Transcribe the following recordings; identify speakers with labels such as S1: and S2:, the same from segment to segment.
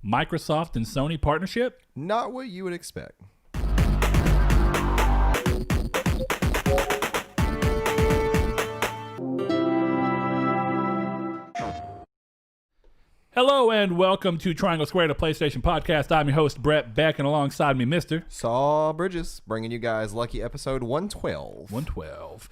S1: Microsoft and Sony partnership?
S2: Not what you would expect.
S1: Hello and welcome to Triangle Squared, a PlayStation podcast. I'm your host, Brett Beck, and alongside me, Mr.
S2: Saul Bridges, bringing you guys lucky episode 112.
S1: 112.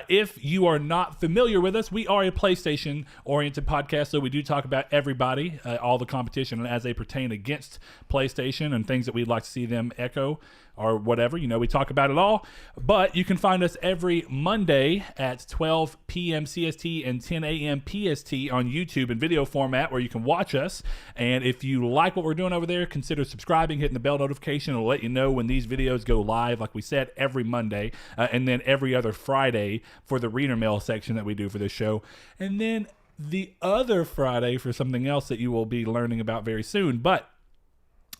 S1: If you are not familiar with us, we are a PlayStation-oriented podcast, so we do talk about everybody, all the competition as they pertain against PlayStation and things that we'd like to see them echo or whatever. You know, we talk about it all. But you can find us every Monday at 12 p.m. CST and 10 a.m. PST on YouTube in video format where you can watch us. And if you like what we're doing over there, consider subscribing, hitting the bell notification. It'll let you know when these videos go live, like we said, every Monday. And then every other Friday for the reader mail section that we do for this show. And then the other Friday for something else that you will be learning about very soon. But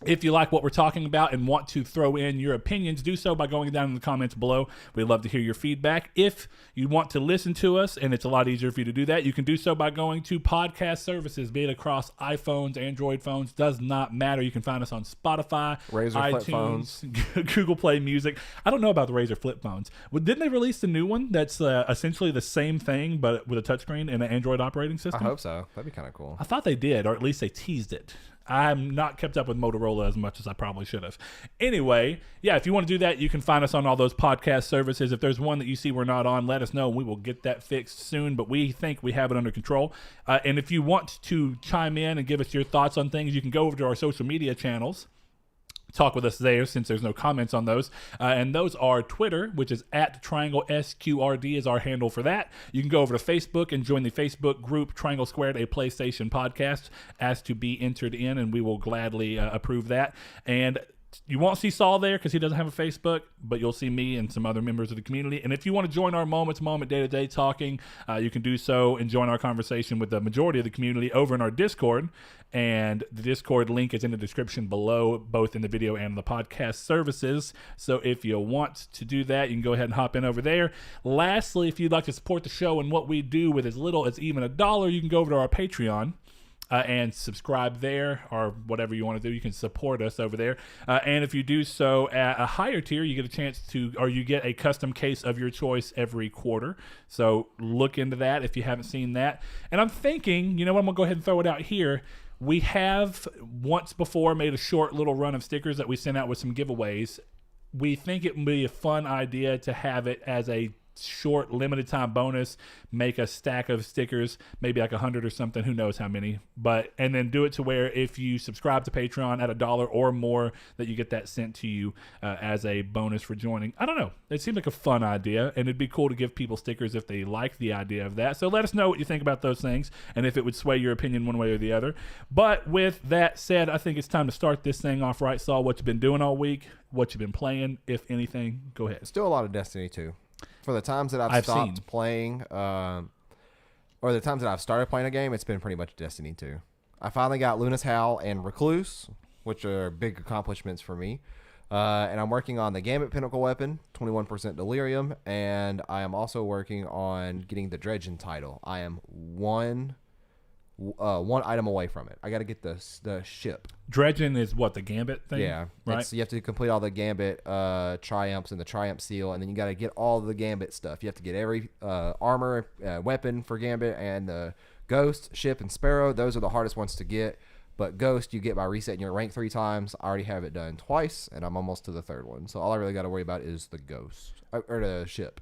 S1: if you like what we're talking about and want to throw in your opinions, do so by going down in the comments below. We'd love to hear your feedback. If you want to listen to us, and it's a lot easier for you to do that, you can do so by going to podcast services, be it across iPhones, Android phones, does not matter. You can find us on Spotify,
S2: Razer flip
S1: iTunes, Google Play Music. I don't know about the Razer flip phones. Well, didn't they release a new one that's essentially the same thing, but with a touchscreen and an Android operating system?
S2: I hope so. That'd be kind of cool.
S1: I thought they did, or at least they teased it. I'm not kept up with Motorola as much as I probably should have. Anyway, yeah, if you want to do that, you can find us on all those podcast services. If there's one that you see we're not on, let us know. We will get that fixed soon, but we think we have it under control. And if you want to chime in and give us your thoughts on things, you can go over to our social media channels. Talk with us there since there's no comments on those. And those are Twitter, which is at Triangle SQRD is our handle for that. You can go over to Facebook and join the Facebook group Triangle Squared, a PlayStation podcast, asked to be entered in, and we will gladly approve that. And you won't see Saul there because he doesn't have a Facebook, but you'll see me and some other members of the community. And if you want to join our moment-to-moment, day-to-day talking, you can do so and join our conversation with the majority of the community over in our Discord. And the Discord link is in the description below, both in the video and the podcast services. So if you want to do that, you can go ahead and hop in over there. Lastly, if you'd like to support the show and what we do with as little as even $1, you can go over to our Patreon. And subscribe there, or whatever you want to do. You can support us over there. And if you do so at a higher tier, you get a chance to, or you get a custom case of your choice every quarter. So look into that if you haven't seen that. And I'm thinking, you know what, I'm going to go ahead and throw it out here. We have once before made a short little run of stickers that we sent out with some giveaways. We think it would be a fun idea to have it as a short limited time bonus, make a stack of stickers, maybe like 100 or something, who knows how many, and then do it to where if you subscribe to Patreon at $1 or more, that you get that sent to you as a bonus for joining. I don't know, it seemed like a fun idea, and it'd be cool to give people stickers if they like the idea of that. So let us know what you think about those things and if it would sway your opinion one way or the other. But with that said, I think it's time to start this thing off right. Saul, what you been doing all week, what you been playing, if anything? Go ahead.
S2: Still a lot of Destiny 2. For the times that I've stopped playing, or the times that I've started playing a game, it's been pretty much Destiny 2. I finally got Luna's Howl and Recluse, which are big accomplishments for me. And I'm working on the Gambit Pinnacle Weapon, 21% Delirium, and I am also working on getting the Dredgen title. I am one item away from it. I got to get the ship.
S1: Dredgen is what, the Gambit thing?
S2: Yeah,
S1: right.
S2: You have to complete all the Gambit triumphs and the triumph seal, and then you got to get all the Gambit stuff. You have to get every armor, weapon for Gambit, and the Ghost, Ship, and Sparrow. Those are the hardest ones to get. But Ghost, you get by resetting your rank 3 times. I already have it done twice, and I'm almost to the third one. So all I really got to worry about is the Ghost or the ship.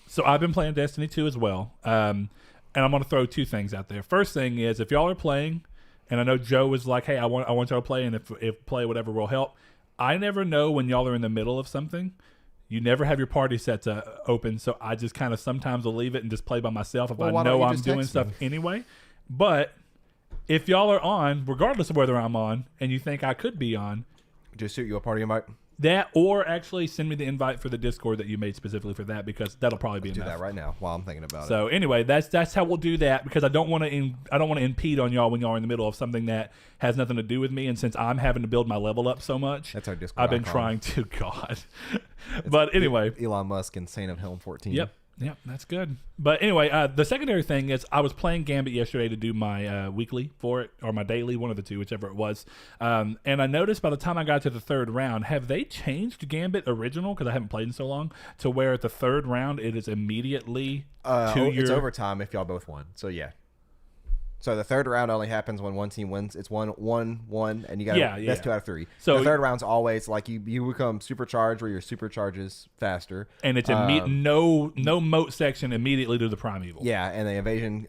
S1: So I've been playing Destiny 2 as well. And I'm going to throw 2 things out there. First thing is, if y'all are playing, and I know Joe was like, hey, I want y'all to play, and if play, whatever will help. I never know when y'all are in the middle of something. You never have your party set to open, so I just kind of sometimes will leave it and just play by myself if I know I'm doing stuff anyway. But if y'all are on, regardless of whether I'm on, and you think I could be on,
S2: just shoot you a party invite.
S1: That, or actually send me the invite for the Discord that you made specifically for that, because that'll probably be enough.
S2: Do that right now while I'm thinking about it.
S1: So anyway, that's how we'll do that, because I don't want to impede on y'all when y'all are in the middle of something that has nothing to do with me. And since I'm having to build my level up so much,
S2: that's our Discord.
S1: I've been trying to. God, but anyway,
S2: Elon Musk and Saint of Helm 14.
S1: Yep. Yep, that's good. But anyway, the secondary thing is I was playing Gambit yesterday to do my weekly for it, or my daily, one of the two, whichever it was. And I noticed by the time I got to the third round, have they changed Gambit original, because I haven't played in so long, to where at the third round it is immediately
S2: it's overtime if y'all both won. So yeah. So the third round only happens when one team wins. It's 1-1, and you got that's 2 out of 3. So the third round's always like you become supercharged, where your supercharges faster,
S1: and it's no moat section immediately to the primeval.
S2: Yeah, and the invasion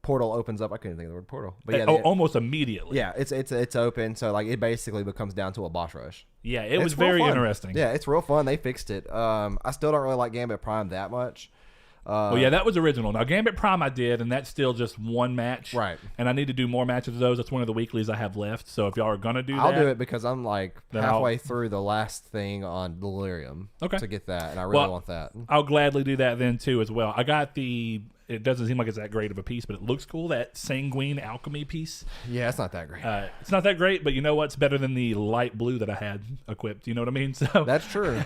S2: portal opens up. I couldn't think of the word portal, but yeah,
S1: almost immediately.
S2: Yeah, it's open. So like it basically becomes down to a boss rush.
S1: Yeah, it was very interesting.
S2: Yeah, it's real fun. They fixed it. I still don't really like Gambit Prime that much.
S1: Well, yeah, that was original. Now, Gambit Prime I did, and that's still just one match.
S2: Right.
S1: And I need to do more matches of those. That's one of the weeklies I have left. So if y'all are going to do that.
S2: I'll do it because I'm like halfway through the last thing on Delirium to get that, and I really want that.
S1: I'll gladly do that then, too, as well. I got it doesn't seem like it's that great of a piece, but it looks cool, that Sanguine Alchemy piece.
S2: Yeah, it's not that great.
S1: It's not that great, but you know what's better than the light blue that I had equipped? You know what I mean? So
S2: that's true.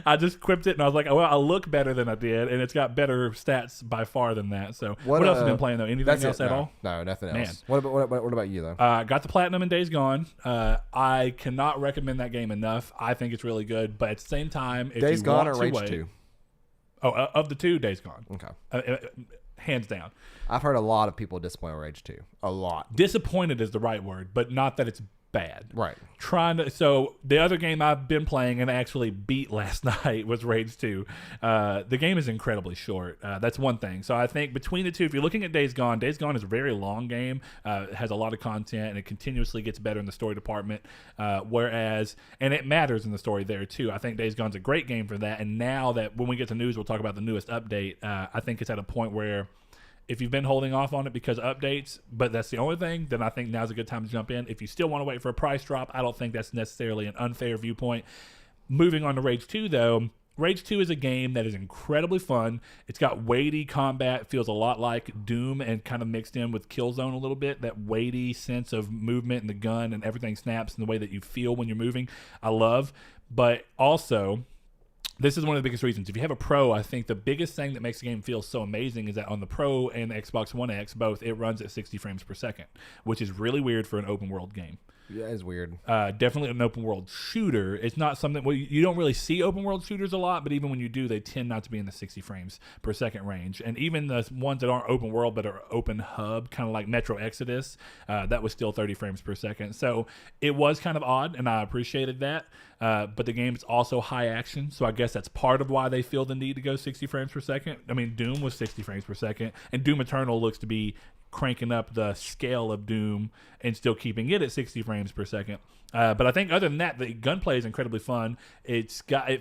S1: I just equipped it, and I was like, well, I look better than I did, and it's got better stats by far than that. So what else have you been playing, though? Anything else at all?
S2: No, nothing else. What about you, though?
S1: Got the Platinum in Days Gone. I cannot recommend that game enough. I think it's really good, but at the same time, if
S2: Days
S1: you
S2: Gone
S1: want
S2: or Rage
S1: wait,
S2: 2?
S1: Oh, of the two, Days Gone.
S2: Okay.
S1: Hands down.
S2: I've heard a lot of people disappointed with Rage 2. A lot.
S1: Disappointed is the right word, but not that it's bad.
S2: Right.
S1: So the other game I've been playing and actually beat last night was Rage 2. The game is incredibly short. That's one thing. So I think between the two, if you're looking at Days Gone is a very long game. It has a lot of content, and it continuously gets better in the story department. And it matters in the story there too. I think Days Gone's a great game for that. And now that when we get to news, we'll talk about the newest update. I think it's at a point where if you've been holding off on it because of updates, but that's the only thing, then I think now's a good time to jump in. If you still want to wait for a price drop, I don't think that's necessarily an unfair viewpoint. Moving on to Rage 2, though, Rage 2 is a game that is incredibly fun. It's got weighty combat, feels a lot like Doom and kind of mixed in with Killzone a little bit. That weighty sense of movement and the gun and everything snaps and the way that you feel when you're moving, I love. But also, this is one of the biggest reasons. If you have a Pro, I think the biggest thing that makes the game feel so amazing is that on the Pro and the Xbox One X, both, it runs at 60 frames per second, which is really weird for an open world game.
S2: Yeah, it's weird.
S1: Definitely an open world shooter. It's not something you don't really see open world shooters a lot, but even when you do, they tend not to be in the 60 frames per second range. And even the ones that aren't open world but are open hub, kind of like Metro Exodus, that was still 30 frames per second. So it was kind of odd, and I appreciated that. But the game is also high action, so I guess that's part of why they feel the need to go 60 frames per second. I mean, Doom was 60 frames per second, and Doom Eternal looks to be cranking up the scale of Doom and still keeping it at 60 frames per second. But I think other than that, the gunplay is incredibly fun. It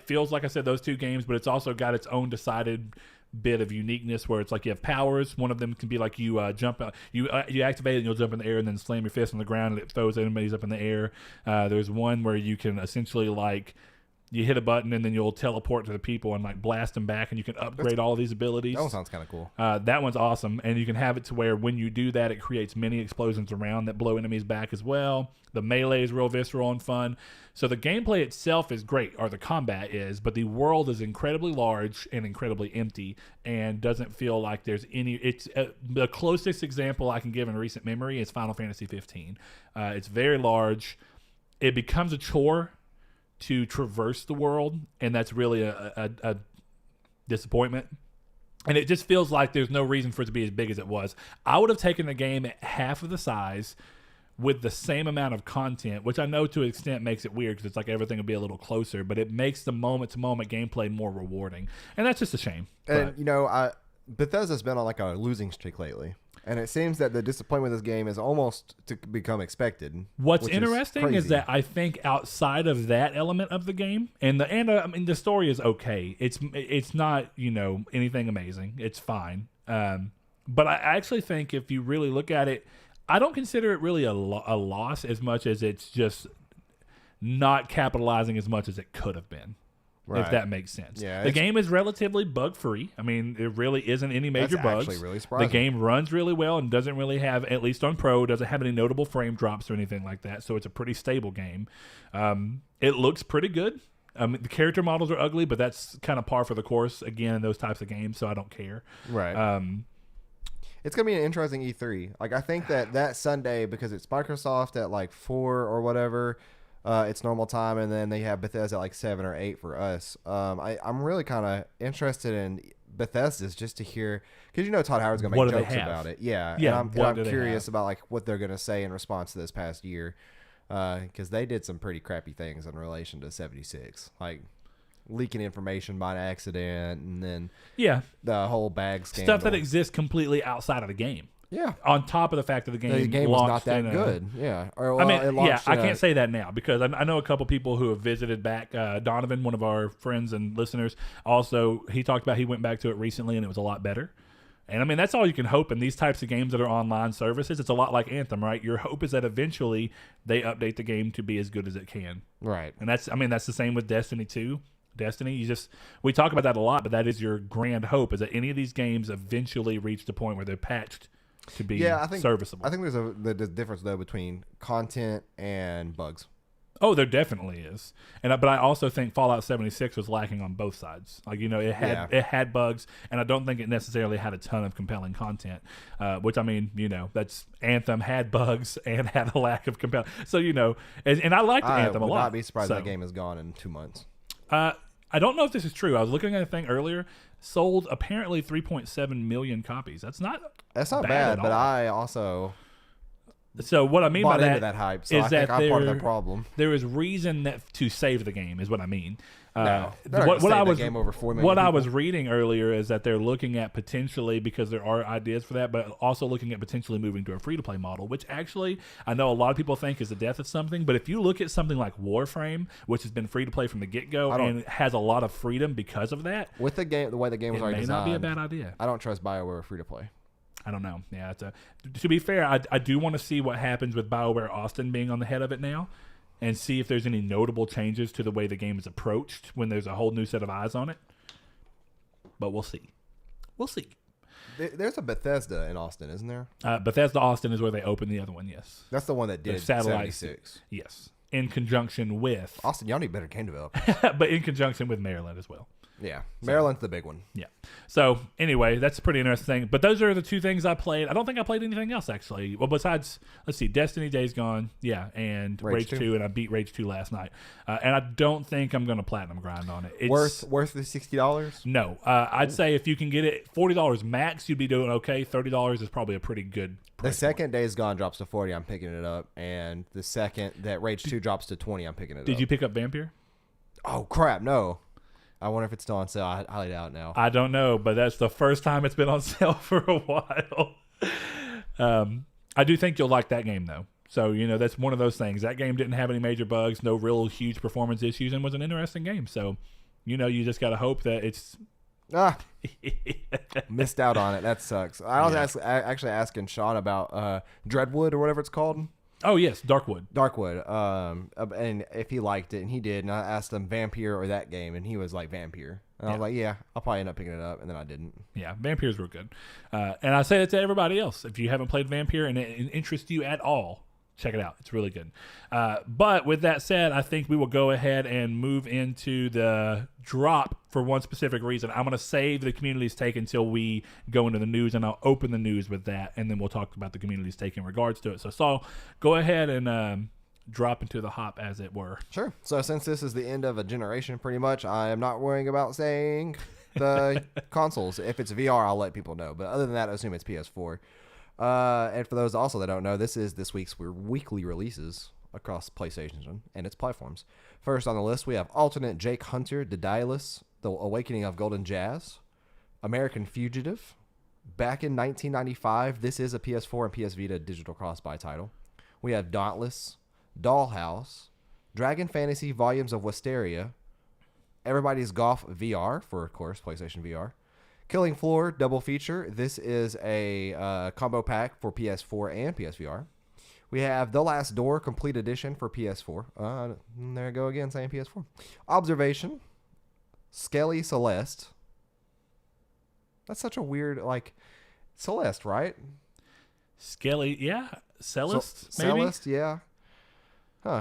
S1: feels like I said those two games, but it's also got its own decided bit of uniqueness where it's like you have powers. One of them can be like you jump out, you activate it and you'll jump in the air and then slam your fist on the ground and it throws enemies up in the air. There's one where you can essentially like you hit a button and then you'll teleport to the people and like blast them back, and you can upgrade all of these abilities.
S2: That one sounds kind of cool.
S1: That one's awesome, and you can have it to where when you do that, it creates mini explosions around that blow enemies back as well. The melee is real visceral and fun. So the gameplay itself is great, or the combat is, but the world is incredibly large and incredibly empty and doesn't feel like there's any... It's the closest example I can give in recent memory is Final Fantasy 15. It's very large. It becomes a chore to traverse the world, and that's really a disappointment. And it just feels like there's no reason for it to be as big as it was. I would have taken the game at half of the size with the same amount of content, which I know to an extent makes it weird because it's like everything will be a little closer, but it makes the moment-to-moment gameplay more rewarding. And that's just a shame.
S2: And, Bethesda's been on like a losing streak lately. And it seems that the disappointment of this game is almost to become expected.
S1: What's interesting is that I think outside of that element of the game, the story is okay. It's not anything amazing. It's fine. But I actually think if you really look at it, I don't consider it really a loss as much as it's just not capitalizing as much as it could have been. Right. If that makes sense. Yeah, the game is relatively bug-free. I mean, it really isn't any major bugs.
S2: Actually really surprising.
S1: The game runs really well and doesn't really have, at least on Pro, doesn't have any notable frame drops or anything like that. So it's a pretty stable game. It looks pretty good. The character models are ugly, but that's kind of par for the course again in those types of games, so I don't care.
S2: Right. It's gonna be an interesting E3. Like I think that Sunday, because it's Microsoft at like 4 or whatever, it's normal time, and then they have Bethesda at like 7 or 8 for us. I'm really kind of interested in Bethesda's just to hear, because Todd Howard's gonna make jokes about it. Yeah. And I'm curious about like what they're gonna say in response to this past year, because they did some pretty crappy things in relation to 76, like leaking information by accident, and then the whole bag scandal.
S1: Stuff that exists completely outside of the game.
S2: Yeah.
S1: On top of the fact that the game
S2: was not that good. Yeah. Or,
S1: I can't say that now because I know a couple people who have visited back. Donovan, one of our friends and listeners, also, he talked about he went back to it recently and it was a lot better. And I mean, that's all you can hope in these types of games that are online services. It's a lot like Anthem, right? Your hope is that eventually they update the game to be as good as it can.
S2: Right.
S1: And that's the same with Destiny 2. We talk about that a lot, but that is your grand hope, is that any of these games eventually reach the point where they're patched to be serviceable.
S2: I think there's a difference though between content and bugs.
S1: Oh, there definitely is, but I also think Fallout 76 was lacking on both sides. Like it had bugs, and I don't think it necessarily had a ton of compelling content. Which I mean, that's Anthem had bugs and had a lack of compelling. So and I liked Anthem a lot.
S2: I would not be surprised that game is gone in 2 months.
S1: I don't know if this is true. I was looking at a thing earlier. Sold apparently 3.7 million copies. That's not bad,
S2: but I also.
S1: So what I mean by
S2: that hype, so
S1: is that
S2: I'm part of the problem.
S1: There is reason to save the game, is what I mean.
S2: What I
S1: was reading earlier is that they're looking at potentially, because there are ideas for that, but also looking at potentially moving to a free-to-play model, which actually I know a lot of people think is the death of something. But if you look at something like Warframe, which has been free-to-play from the get-go and has a lot of freedom because of that,
S2: with the way the game was already designed,
S1: it may not be a bad idea.
S2: I don't trust BioWare free-to-play.
S1: I don't know. Yeah, to be fair, I do want to see what happens with BioWare Austin being on the head of it now, and see if there's any notable changes to the way the game is approached when there's a whole new set of eyes on it. But we'll see.
S2: There's a Bethesda in Austin, isn't there?
S1: Bethesda Austin is where they opened the other one, yes.
S2: That's the one that did
S1: Satellite
S2: 76.
S1: Yes. In conjunction with...
S2: Austin, y'all need better game developers.
S1: But in conjunction with Maryland as well.
S2: Yeah, Maryland's the big one.
S1: Yeah. So anyway, that's a pretty interesting thing. But those are the two things I played. I don't think I played anything else actually. Well, besides, let's see, Destiny, Days Gone, and Rage 2, and I beat Rage 2 last night. And I don't think I'm going to platinum grind on it. It's
S2: worth the $60?
S1: No, I'd say if you can get it $40 max, you'd be doing okay. $30 is probably a pretty good price.
S2: The second Days Gone drops to 40, I'm picking it up, and the second that Rage 2 drops to 20, I'm picking it up.
S1: Did you pick up Vampire?
S2: Oh crap, no. I wonder if it's still on sale. I highly doubt now.
S1: I don't know, but that's the first time it's been on sale for a while. I do think you'll like that game, though. So, that's one of those things. That game didn't have any major bugs, no real huge performance issues, and was an interesting game. So, you just got to hope that it's...
S2: Missed out on it. That sucks. I was actually asking Sean about Dreadwood or whatever it's called.
S1: Oh, yes, Darkwood.
S2: And if he liked it, and he did, and I asked him Vampire or that game, and he was like Vampire. And I was like, yeah, I'll probably end up picking it up, and then I didn't.
S1: Yeah, Vampires were good. And I say it to everybody else. If you haven't played Vampire and it interests you at all, check it out. It's really good. But with that said, I think we will go ahead and move into the drop for one specific reason. I'm going to save the community's take until we go into the news, and I'll open the news with that, and then we'll talk about the community's take in regards to it. So, Saul, go ahead and drop into the hop, as it were.
S2: Sure. So since this is the end of a generation, pretty much, I am not worrying about saying the consoles. If it's VR, I'll let people know. But other than that, I assume it's PS4. And for those also that don't know, this is this week's weekly releases across PlayStation and its platforms. First on the list, we have Alternate Jake Hunter, Daedalus, The Awakening of Golden Jazz, American Fugitive. Back in 1995, this is a PS4 and PS Vita digital cross-buy title. We have Dauntless, Dollhouse, Dragon Fantasy Volumes of Wisteria, Everybody's Golf VR for, of course, PlayStation VR. Killing Floor double feature. This is a combo pack for PS4 and PSVR. We have The Last Door Complete Edition for PS4. There I go again saying PS4. Observation. Skelly Celeste. That's such a weird, Celeste, right?
S1: Skelly, yeah. Celeste, maybe?
S2: Celeste, yeah.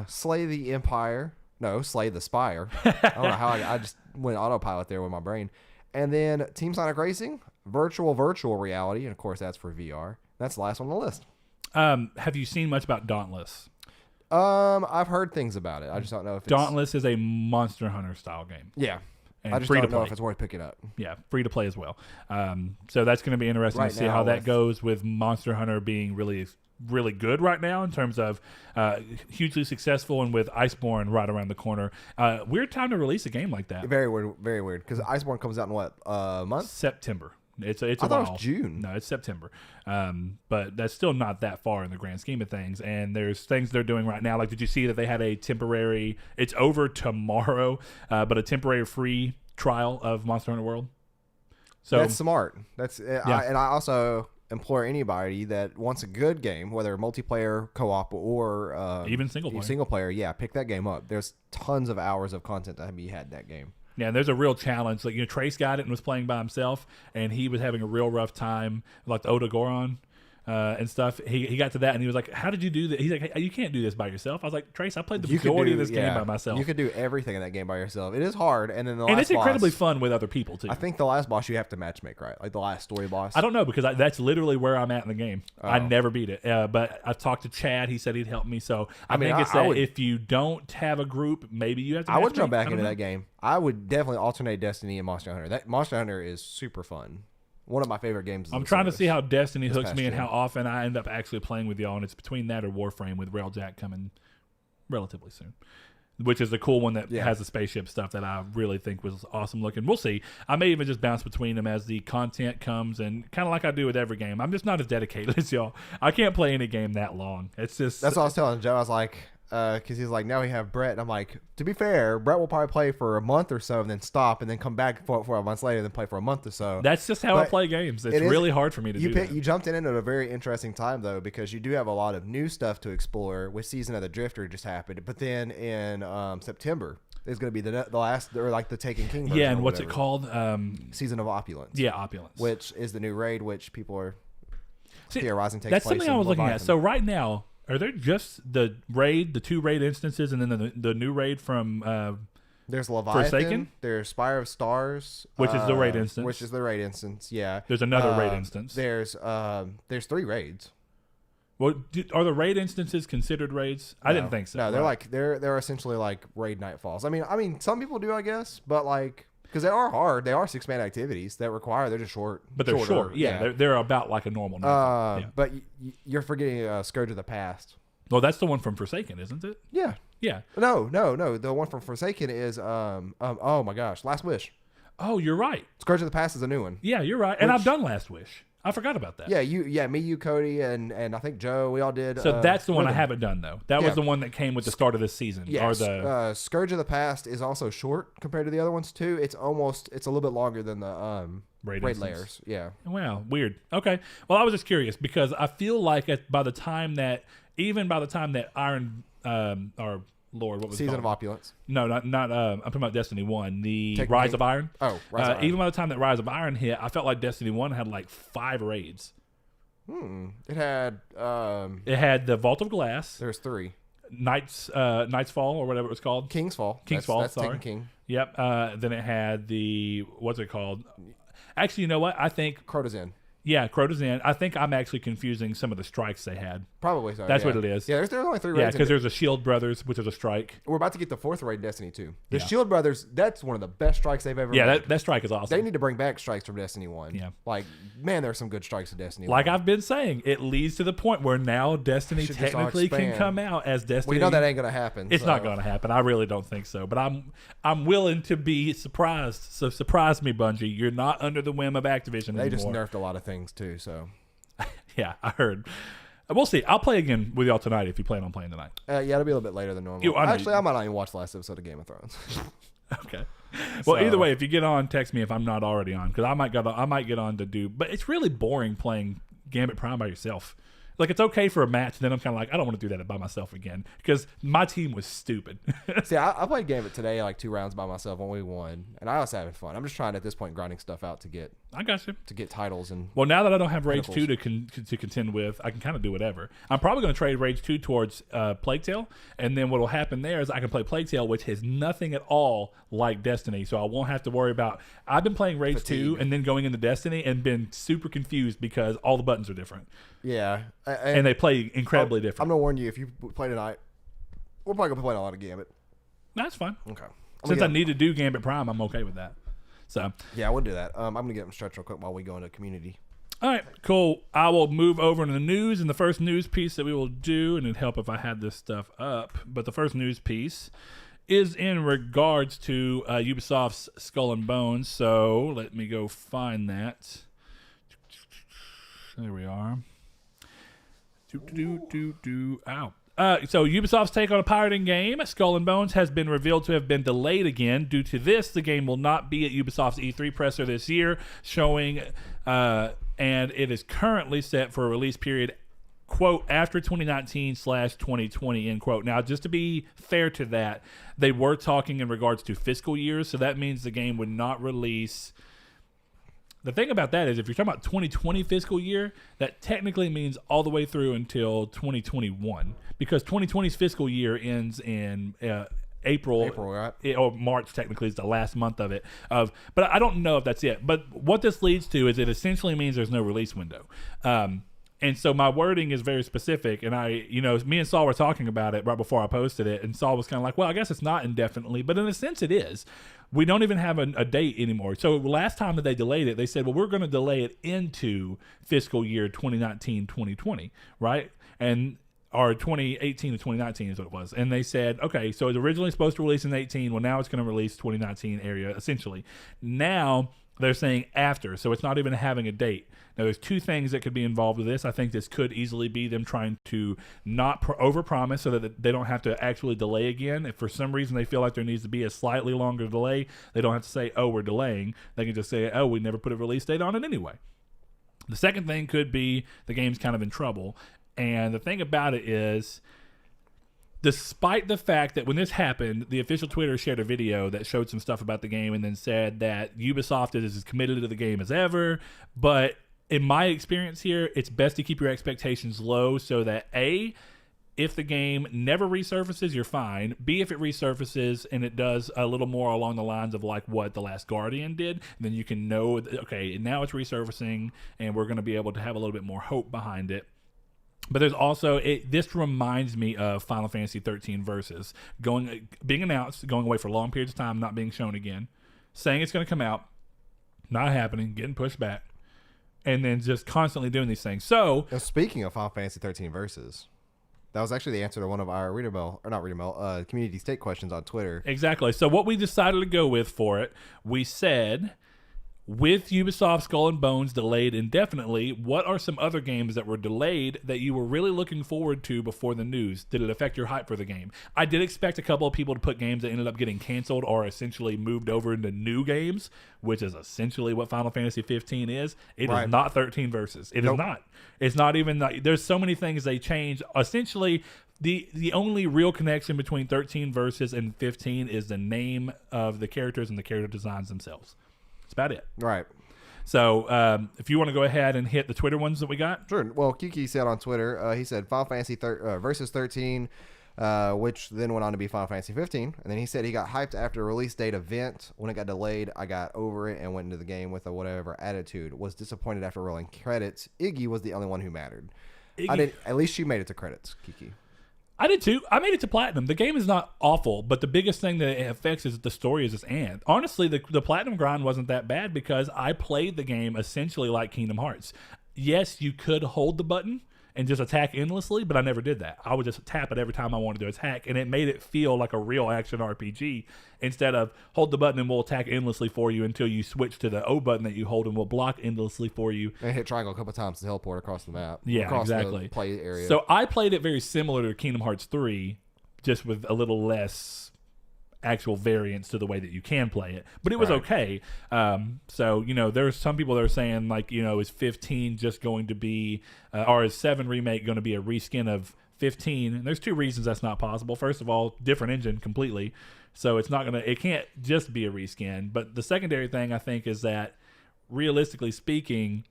S2: Slay the Empire. No, Slay the Spire. I don't know how I just went autopilot there with my brain. And then Team Sonic Racing, virtual reality, and of course that's for VR. That's the last one on the list.
S1: Have you seen much about Dauntless?
S2: I've heard things about it. I just don't know if it's...
S1: Dauntless is a Monster Hunter style game.
S2: Yeah.
S1: And
S2: I just don't know if it's worth picking up.
S1: Yeah, free to play as well. So that's going to be interesting to see how that goes with Monster Hunter being really good right now in terms of hugely successful, and with Iceborne right around the corner. Weird time to release a game like that.
S2: Very weird. Because Iceborne comes out in what month?
S1: September. It's a
S2: I thought
S1: while.
S2: it was June.
S1: No, it's September. But that's still not that far in the grand scheme of things. And there's things they're doing right now. Like, did you see that they had a temporary? It's over tomorrow, but a temporary free trial of Monster Hunter World. So
S2: that's smart. That's and I also implore anybody that wants a good game, whether multiplayer, co-op, or
S1: even single player.
S2: Yeah, pick that game up. There's tons of hours of content to be had in that game.
S1: Yeah, and there's a real challenge. Like, Trace got it and was playing by himself, and he was having a real rough time, like the Oda Goron and stuff. He got to that, and he was like, "How did you do that?" He's like, "Hey, you can't do this by yourself." I was like, "Trace, I played the majority of this game by myself."
S2: You could do everything in that game by yourself. It is hard, and then
S1: it's incredibly fun with other people too.
S2: I think the last boss you have to matchmake, right? Like the last story boss.
S1: I don't know, because that's literally where I'm at in the game. I never beat it, but I talked to Chad. He said he'd help me. So I think it's that if you don't have a group, maybe you have to.
S2: I would jump back into that game. I would definitely alternate Destiny and Monster Hunter. That Monster Hunter is super fun. One of my favorite games.
S1: I'm trying to see how Destiny hooks me and how often I end up actually playing with y'all, and it's between that or Warframe with Railjack coming relatively soon, which is the cool one that has the spaceship stuff that I really think was awesome looking. We'll see. I may even just bounce between them as the content comes, and kind of like I do with every game. I'm just not as dedicated as y'all. I can't play any game that long. It's just...
S2: That's what I was telling Joe. I was like... because he's like, now we have Brett, and I'm like, to be fair, Brett will probably play for a month or so and then stop and then come back for a month later and then play for a month or so.
S1: That's just how I play games. It's really hard for me to do that.
S2: You jumped in at a very interesting time, though, because you do have a lot of new stuff to explore. With Season of the Drifter just happened, but then in September is going to be the last, or like the Taken King version.
S1: Yeah, and what's it called?
S2: Season of Opulence.
S1: Yeah, Opulence.
S2: Which is the new raid, which people are theorizing takes place.
S1: That's something I was looking at.
S2: Leviathan.
S1: So right now, are there just the two raid instances, and then the new raid from
S2: there's Leviathan,
S1: Forsaken?
S2: There's Spire of Stars,
S1: which is the raid instance.
S2: Yeah.
S1: There's another raid instance.
S2: There's 3 raids.
S1: Well, are the raid instances considered raids? I didn't think so.
S2: No, they're essentially like raid nightfalls. I mean, some people do, I guess, but like, because they are hard. They are 6-man activities that require. They're just short.
S1: But they're short. Yeah, they're about like a normal nightfall.
S2: But you're forgetting Scourge of the Past.
S1: Well, that's the one from Forsaken, isn't it?
S2: Yeah.
S1: Yeah.
S2: No. The one from Forsaken is oh my gosh, Last Wish.
S1: Oh, you're right.
S2: Scourge of the Past is a new one.
S1: Yeah, you're right. And I've done Last Wish. I forgot about that.
S2: Yeah, me, you, Cody, and I think Joe. We all did.
S1: So that's the one I haven't done though. That was the one that came with the start of this season.
S2: Yes. Scourge of the Past is also short compared to the other ones too. It's a little bit longer than the raid layers. Yeah.
S1: Wow, weird. Okay. Well, I was just curious because I feel like by the time that Iron or Lord, what was
S2: Season
S1: it
S2: of Opulence?
S1: No, not. I'm talking about Destiny 1, the Rise of Iron.
S2: Oh, Rise of Iron.
S1: Even by the time that Rise of Iron hit, I felt like Destiny 1 had like 5 raids.
S2: It had
S1: the Vault of Glass.
S2: There's 3.
S1: Knight's Fall or whatever it was called.
S2: King's Fall.
S1: That's
S2: sorry.
S1: Taken
S2: King.
S1: Yep. Then it had what's it called? Actually, you know what? I think
S2: Crota's Inn.
S1: Yeah, Crota's Inn. I think I'm actually confusing some of the strikes they had.
S2: Probably so.
S1: That's what it is.
S2: Yeah, there's only 3 raids.
S1: Yeah, because there's a Shield Brothers, which is a strike.
S2: We're about to get the 4th raid in Destiny 2. The Shield Brothers, that's one of the best strikes they've ever made.
S1: That strike is awesome.
S2: They need to bring back strikes from Destiny 1.
S1: Yeah.
S2: Like, man, there's some good strikes in Destiny 1.
S1: Like I've been saying, it leads to the point where now Destiny technically can come out as Destiny.
S2: We know that ain't going to happen.
S1: It's not going to happen. I really don't think so. But I'm willing to be surprised. So surprise me, Bungie. You're not under the whim of Activision anymore.
S2: They just nerfed a lot of things, too, so...
S1: Yeah, I heard. We'll see. I'll play again with y'all tonight if you plan on playing tonight.
S2: Yeah, it'll be a little bit later than normal. Actually, I might not even watch the last episode of Game of Thrones.
S1: Okay. Well, either way, if you get on, text me if I'm not already on, because I might get on to do. But it's really boring playing Gambit Prime by yourself. Like, it's okay for a match, then I'm kind of like, I don't want to do that by myself again, because my team was stupid.
S2: See, I played Gambit today, like 2 rounds by myself, when we won, and I was having fun. I'm just trying at this point grinding stuff out to get
S1: I got you.
S2: To get titles and
S1: well, now that I don't have Rage
S2: pinnacles.
S1: 2 to contend with, I can kind of do whatever. I'm probably going to trade Rage 2 towards Plague Tale, and then what will happen there is I can play Plague Tale, which has nothing at all like Destiny, so I won't have to worry about. I've been playing Rage 2 and then going into Destiny and been super confused because all the buttons are different.
S2: Yeah,
S1: and they play incredibly different.
S2: I'm gonna warn you, if you play tonight, we're probably gonna play a lot of Gambit.
S1: That's fine.
S2: Okay.
S1: Since I need to do Gambit Prime, I'm okay with that. So
S2: yeah, we'll do that. I'm gonna get them stretched real quick while we go into community.
S1: All right, cool. I will move over into the news, and the first news piece that we will do, and it'd help if I had this stuff up, but the first news piece is in regards to Ubisoft's Skull and Bones. So let me go find that. There we are. Ow. So Ubisoft's take on a pirating game, Skull and Bones, has been revealed to have been delayed again. Due to this, the game will not be at Ubisoft's E3 presser this year, showing, and it is currently set for a release period, quote, after 2019/2020, end quote. Now, just to be fair to that, they were talking in regards to fiscal years, so that means the game would not release. The thing about that is if you're talking about 2020 fiscal year, that technically means all the way through until 2021, because 2020's fiscal year ends in April,
S2: right?
S1: Or March technically is the last month of it. But I don't know if that's it. But what this leads to is it essentially means there's no release window. And so my wording is very specific, and me and Saul were talking about it right before I posted it, and Saul was kind of like, well, I guess it's not indefinitely, but in a sense it is. We don't even have a date anymore. So last time that they delayed it, they said, well, we're going to delay it into fiscal year 2019-2020, right? Or 2018 to 2019 is what it was. And they said, okay, so it's originally supposed to release in 18. Well, now it's going to release 2019 area, essentially. Now they're saying after, so it's not even having a date. Now, there's two things that could be involved with this. I think this could easily be them trying to not overpromise so that they don't have to actually delay again. If for some reason they feel like there needs to be a slightly longer delay, they don't have to say, oh, we're delaying. They can just say, oh, we never put a release date on it anyway. The second thing could be the game's kind of in trouble. And the thing about it is, despite the fact that when this happened, the official Twitter shared a video that showed some stuff about the game and then said that Ubisoft is as committed to the game as ever. But in my experience here, it's best to keep your expectations low so that A, if the game never resurfaces, you're fine. B, if it resurfaces and it does a little more along the lines of like what The Last Guardian did, then you can know, okay, now it's resurfacing and we're going to be able to have a little bit more hope behind it. But there's also, this reminds me of Final Fantasy 13 Versus, being announced, going away for long periods of time, not being shown again, saying it's going to come out, not happening, getting pushed back, and then just constantly doing these things. So,
S2: now, speaking of Final Fantasy 13 Versus, that was actually the answer to one of our community state questions on Twitter.
S1: Exactly. So what we decided to go with for it, we said, with Ubisoft Skull and Bones delayed indefinitely, what are some other games that were delayed that you were really looking forward to before the news? Did it affect your hype for the game? I did expect a couple of people to put games that ended up getting canceled or essentially moved over into new games, which is essentially what Final Fantasy 15 is. It is not 13 Versus. It is not. It's not even. There's so many things they changed. Essentially, the only real connection between 13 Versus and 15 is the name of the characters and the character designs themselves. That's about it.
S2: Right.
S1: So if you want to go ahead and hit the Twitter ones that we got.
S2: Sure. Well, Kiki said on Twitter, he said Final Fantasy Versus 13, which then went on to be Final Fantasy 15. And then he said he got hyped after a release date event. When it got delayed, I got over it and went into the game with a whatever attitude. Was disappointed after rolling credits. Iggy was the only one who mattered. At least she made it to credits, Kiki.
S1: I did too. I made it to Platinum. The game is not awful, but the biggest thing that it affects is the story is its end. Honestly, the Platinum grind wasn't that bad because I played the game essentially like Kingdom Hearts. Yes, you could hold the button and just attack endlessly, but I never did that. I would just tap it every time I wanted to attack, and it made it feel like a real action RPG instead of hold the button and we'll attack endlessly for you until you switch to the O button that you hold and we'll block endlessly for you.
S2: And hit triangle a couple times to teleport across the map.
S1: Yeah,
S2: across
S1: exactly.
S2: The play area.
S1: So I played it very similar to Kingdom Hearts 3, just with a little less actual variance to the way that you can play it, but it was okay. So there's some people that are saying like, is 15 just going to be or is 7 remake going to be a reskin of 15? And there's two reasons that's not possible. First of all, different engine completely, so it can't just be a reskin. But the secondary thing I think is that realistically speaking,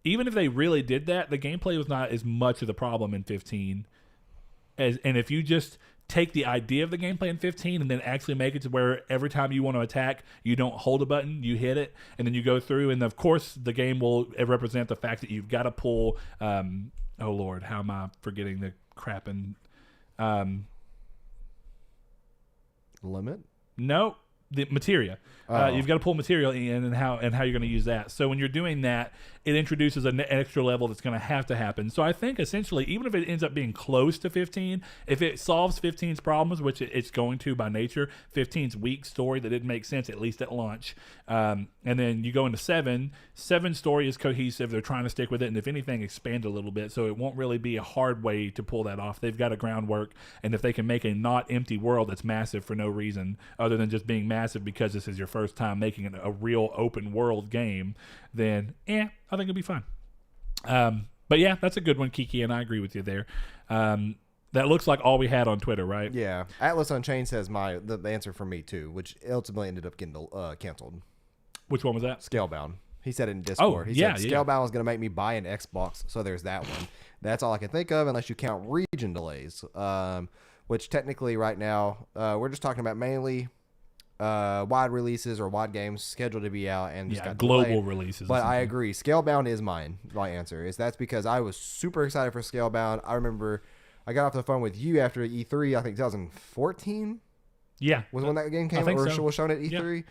S1: even if they really did that, the gameplay was not as much of the problem in 15. And if you just take the idea of the gameplay in 15 and then actually make it to where every time you want to attack, you don't hold a button, you hit it, and then you go through, and of course the game will represent the fact that you've got to pull oh Lord, how am I forgetting the crap and
S2: limit?
S1: No, the materia. You've got to pull material in and how you're going to use that. So when you're doing that, it introduces an extra level that's going to happen. So I think essentially, even if it ends up being close to 15, if it solves 15's problems, which it's going to by nature, 15's weak story that didn't make sense, at least at launch, and then you go into 7. 7's story is cohesive. They're trying to stick with it, and if anything, expand a little bit. So it won't really be a hard way to pull that off. They've got a groundwork, and if they can make a not empty world that's massive for no reason other than just being massive because this is your first time making it a real open world game, then I think it'll be fun. But yeah, that's a good one, Kiki, and I agree with you there. That looks like all we had on Twitter, right?
S2: Yeah. Atlas Unchained says the answer for me too, which ultimately ended up getting canceled.
S1: Which one was that?
S2: Scalebound. He said it in Discord. He said Scalebound
S1: yeah.
S2: was going to make me buy an Xbox, so there's that one. That's all I can think of unless you count region delays, which technically right now we're just talking about mainly wide releases or wide games scheduled to be out and just got
S1: global
S2: delayed.
S1: releases.
S2: But I agree, Scalebound is my answer. That's because I was super excited for Scalebound. I remember I got off the phone with you after E3, I think 2014.
S1: Yeah,
S2: was when that game came out, or was shown at E3. Yeah.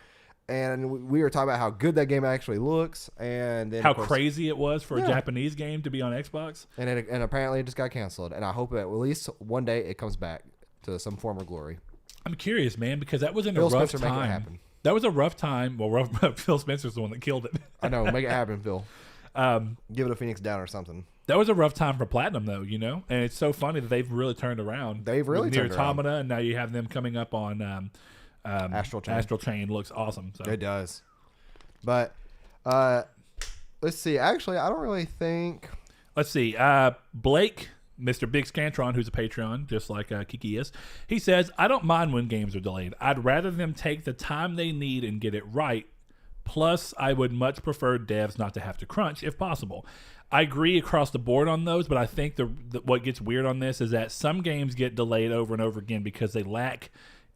S2: And we were talking about how good that game actually looks, and then
S1: how crazy it was for a Japanese game to be on Xbox.
S2: And apparently it just got canceled. And I hope that at least one day it comes back to some form of glory.
S1: I'm curious, man, because that was in a rough time. Make it happen. That was a rough time. Well, Phil Spencer's the one that killed it.
S2: I know. Make it happen, Phil. Give it a Phoenix Down or something.
S1: That was a rough time for Platinum, though, you know? And it's so funny that they've really turned around.
S2: They've really turned around.
S1: Automata, and now you have them coming up on Astral Chain. Astral Chain looks awesome. So.
S2: It does. But let's see. Actually, I don't really think.
S1: Let's see. Blake, Mr. Big Scantron, who's a Patreon, just like Kiki is, he says, I don't mind when games are delayed. I'd rather them take the time they need and get it right. Plus, I would much prefer devs not to have to crunch if possible. I agree across the board on those, but I think what gets weird on this is that some games get delayed over and over again because they lack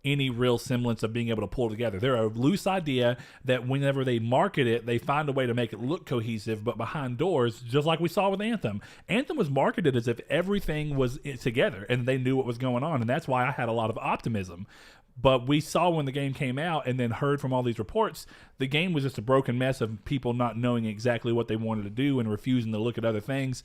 S1: any real semblance of being able to pull together. They're a loose idea that whenever they market it, they find a way to make it look cohesive, but behind doors, just like we saw with Anthem. Anthem was marketed as if everything was together and they knew what was going on, and that's why I had a lot of optimism. But we saw when the game came out and then heard from all these reports, the game was just a broken mess of people not knowing exactly what they wanted to do and refusing to look at other things.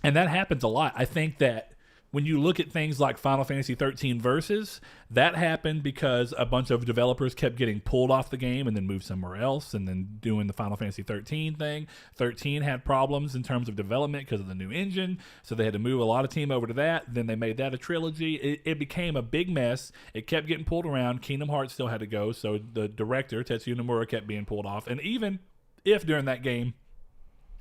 S1: And that happens a lot. I think that when you look at things like Final Fantasy 13 Versus, that happened because a bunch of developers kept getting pulled off the game and then moved somewhere else and then doing the Final Fantasy 13 thing. 13 had problems in terms of development because of the new engine, so they had to move a lot of team over to that. Then they made that a trilogy. It became a big mess. It kept getting pulled around. Kingdom Hearts still had to go, so the director, Tetsuya Nomura, kept being pulled off. And even if during that game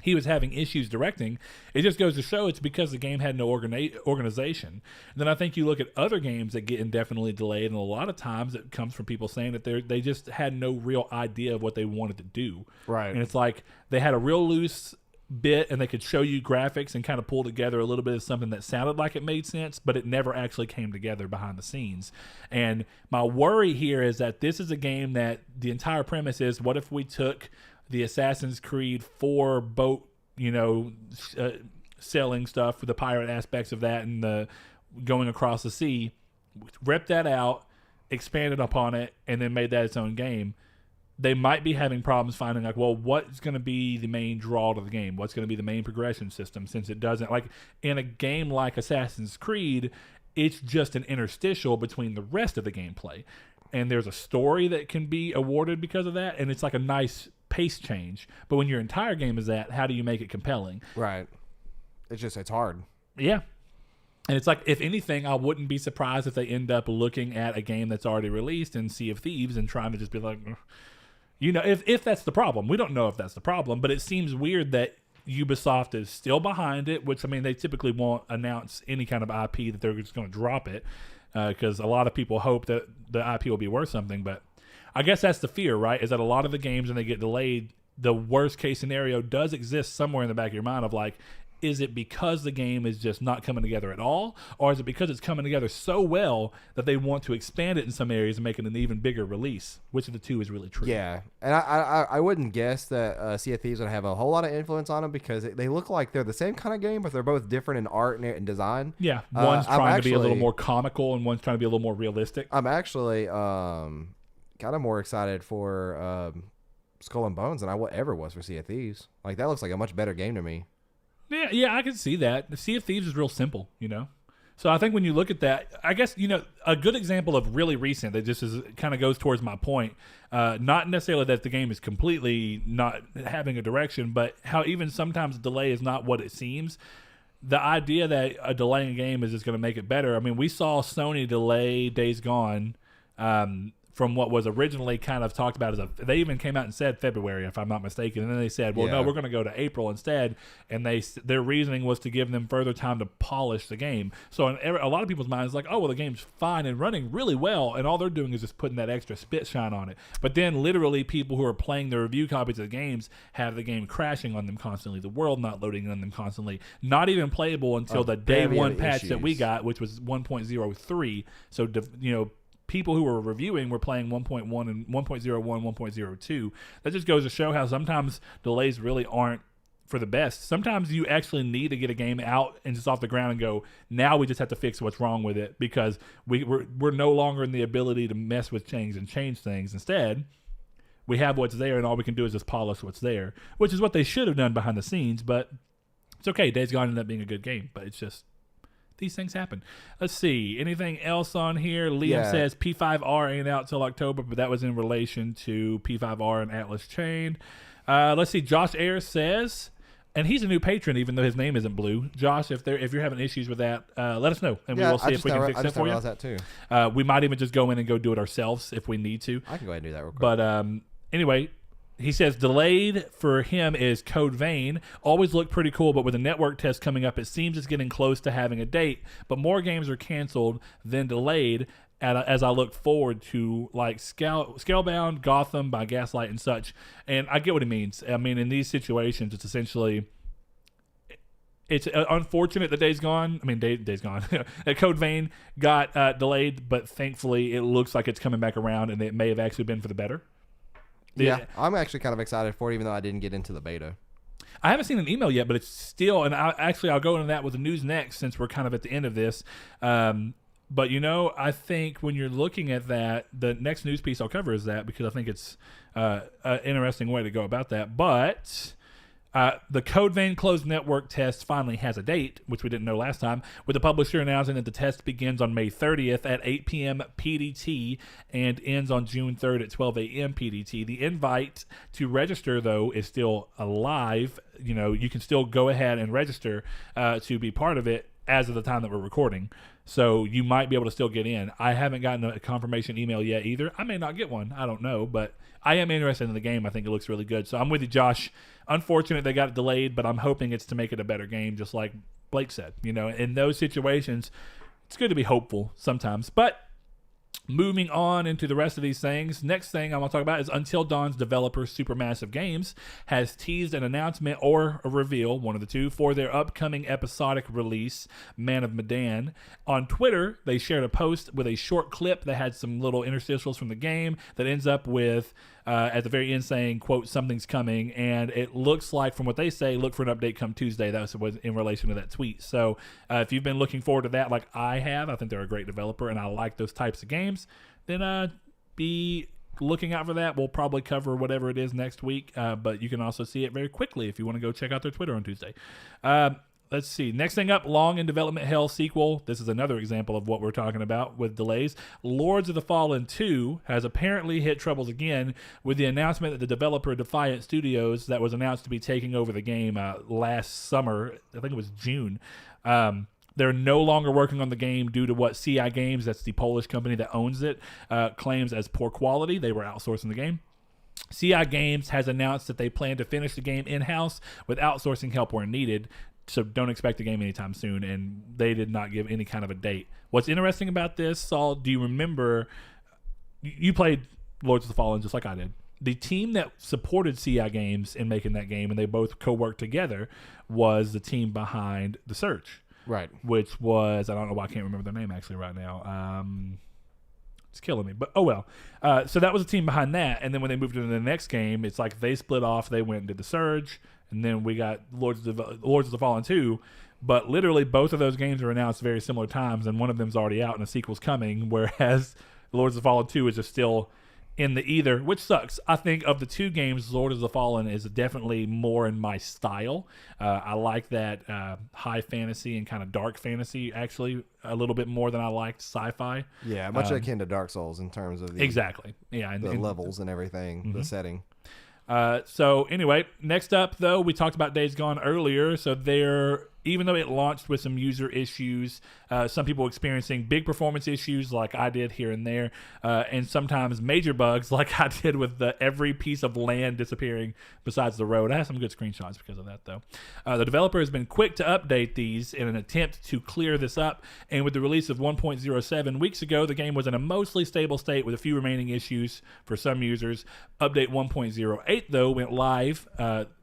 S1: he was having issues directing, it just goes to show it's because the game had no organization. And then I think you look at other games that get indefinitely delayed, and a lot of times it comes from people saying that they just had no real idea of what they wanted to do.
S2: Right.
S1: And it's like they had a real loose bit and they could show you graphics and kind of pull together a little bit of something that sounded like it made sense, but it never actually came together behind the scenes. And my worry here is that this is a game that the entire premise is, what if we took the Assassin's Creed 4 boat, selling stuff for the pirate aspects of that and the going across the sea, ripped that out, expanded upon it, and then made that its own game. They might be having problems finding what's going to be the main draw to the game? What's going to be the main progression system? Since it doesn't, like in a game like Assassin's Creed, it's just an interstitial between the rest of the gameplay. And there's a story that can be awarded because of that, and it's like a nice pace change. But when your entire game is that, how do you make it compelling?
S2: Right. It's hard.
S1: Yeah. And it's like, if anything, I wouldn't be surprised if they end up looking at a game that's already released in Sea of Thieves and trying to just be like, if that's the problem. We don't know if that's the problem, but it seems weird that Ubisoft is still behind it, which, I mean, they typically won't announce any kind of IP that they're just going to drop it, because a lot of people hope that the IP will be worth something. But I guess that's the fear, right? Is that a lot of the games, when they get delayed, the worst case scenario does exist somewhere in the back of your mind of like, is it because the game is just not coming together at all? Or is it because it's coming together so well that they want to expand it in some areas and make it an even bigger release? Which of the two is really true?
S2: Yeah. And I wouldn't guess that Sea of Thieves would have a whole lot of influence on them because they look like they're the same kind of game, but they're both different in art and design.
S1: Yeah. One's trying to be a little more comical and one's trying to be a little more realistic.
S2: I'm actually kind of more excited for Skull and Bones than I ever was for Sea of Thieves. Like, that looks like a much better game to me.
S1: Yeah, I can see that. The Sea of Thieves is real simple, you know? So I think when you look at that, I guess, you know, a good example of really recent that just kind of goes towards my point, not necessarily that the game is completely not having a direction, but how even sometimes a delay is not what it seems. The idea that a delaying a game is just going to make it better. I mean, we saw Sony delay Days Gone from what was originally kind of talked about as they even came out and said February, if I'm not mistaken. And then they said, well, no, we're going to go to April instead. And their reasoning was to give them further time to polish the game. So in a lot of people's minds, like, oh, well, the game's fine and running really well. And all they're doing is just putting that extra spit shine on it. But then literally people who are playing the review copies of the games have the game crashing on them constantly, the world not loading on them constantly, not even playable until the day one patch that we got, which was 1.03. So, you know, people who were reviewing were playing 1.1 and 1.01, 1.02. That just goes to show how sometimes delays really aren't for the best. Sometimes you actually need to get a game out and just off the ground and go, now we just have to fix what's wrong with it because we're no longer in the ability to mess with change things. Instead, we have what's there and all we can do is just polish what's there, which is what they should have done behind the scenes, but it's okay. Days Gone ended up being a good game, but it's just these things happen. Let's see. Anything else on here? Liam says P5R ain't out till October, but that was in relation to P5R and Atlas Chained. Let's see. Josh Ayers says, and he's a new patron, even though his name isn't blue. Josh, if you're having issues with that, let us know, and we will see if we can fix it for you.
S2: That too.
S1: We might even just go in and go do it ourselves if we need to.
S2: I can go ahead and do that real quick.
S1: But anyway, he says delayed for him is Code Vein. Always looked pretty cool, but with a network test coming up, it seems it's getting close to having a date. But more games are canceled than delayed as I look forward to like Scalebound, Gotham by Gaslight and such. And I get what he means. I mean, in these situations, it's essentially... It's unfortunate that Days Gone. I mean, Days Gone. That Code Vein got delayed, but thankfully it looks like it's coming back around, and it may have actually been for the better.
S2: Yeah, I'm actually kind of excited for it, even though I didn't get into the beta.
S1: I haven't seen an email yet, but it's still, and I'll go into that with the news next since we're kind of at the end of this. But, you know, I think when you're looking at that, the next news piece I'll cover is that because I think it's an interesting way to go about that. But the Code Vein closed network test finally has a date, which we didn't know last time, with the publisher announcing that the test begins on May 30th at 8 p.m. PDT and ends on June 3rd at 12 a.m. PDT. The invite to register, though, is still alive. You know, you can still go ahead and register to be part of it as of the time that we're recording. So you might be able to still get in. I haven't gotten a confirmation email yet either. I may not get one. I don't know, but I am interested in the game. I think it looks really good. So I'm with you, Josh. Unfortunate they got it delayed, but I'm hoping it's to make it a better game, just like Blake said. You know, in those situations, it's good to be hopeful sometimes. But moving on into the rest of these things, next thing I want to talk about is Until Dawn's developer Supermassive Games has teased an announcement or a reveal, one of the two, for their upcoming episodic release, Man of Medan. On Twitter, they shared a post with a short clip that had some little interstitials from the game that ends up with, at the very end saying, quote, something's coming, and it looks like, from what they say, look for an update come Tuesday. That was in relation to that tweet. So if you've been looking forward to that like I have, I think they're a great developer, and I like those types of games, then be looking out for that. We'll probably cover whatever it is next week, but you can also see it very quickly if you want to go check out their Twitter on Tuesday. Let's see. Next thing up, long in development hell sequel. This is another example of what we're talking about with delays. Lords of the Fallen 2 has apparently hit troubles again with the announcement that the developer Defiant Studios, that was announced to be taking over the game last summer, I think it was June, they're no longer working on the game due to what CI Games, that's the Polish company that owns it, claims as poor quality. They were outsourcing the game. CI Games has announced that they plan to finish the game in-house with outsourcing help where needed. So don't expect a game anytime soon, and they did not give any kind of a date. What's interesting about this, Saul, do you remember, you played Lords of the Fallen just like I did. the team that supported CI Games in making that game, and they both co-worked together, was the team behind The Search.
S2: Right.
S1: Which was, I don't know why I can't remember their name actually right now. It's killing me, but oh well. So that was the team behind that, and then when they moved into the next game, it's like they split off. They went and did The Surge, and then we got Lords of the Fallen 2. But literally, both of those games are announced very similar times, and one of them's already out, and a sequel's coming. Whereas Lords of the Fallen 2 is just still in the either, which sucks. I think of the two games, Lord of the Fallen is definitely more in my style. I like that high fantasy and kind of dark fantasy actually a little bit more than I liked sci-fi.
S2: Yeah, much akin to Dark Souls in terms of the
S1: exactly. Yeah,
S2: and levels and everything, the setting.
S1: So anyway, next up though, we talked about Days Gone earlier. So even though it launched with some user issues, some people experiencing big performance issues like I did here and there, and sometimes major bugs like I did with every piece of land disappearing besides the road. I have some good screenshots because of that, though. The developer has been quick to update these in an attempt to clear this up, and with the release of 1.07 weeks ago, the game was in a mostly stable state with a few remaining issues for some users. Update 1.08, though, went live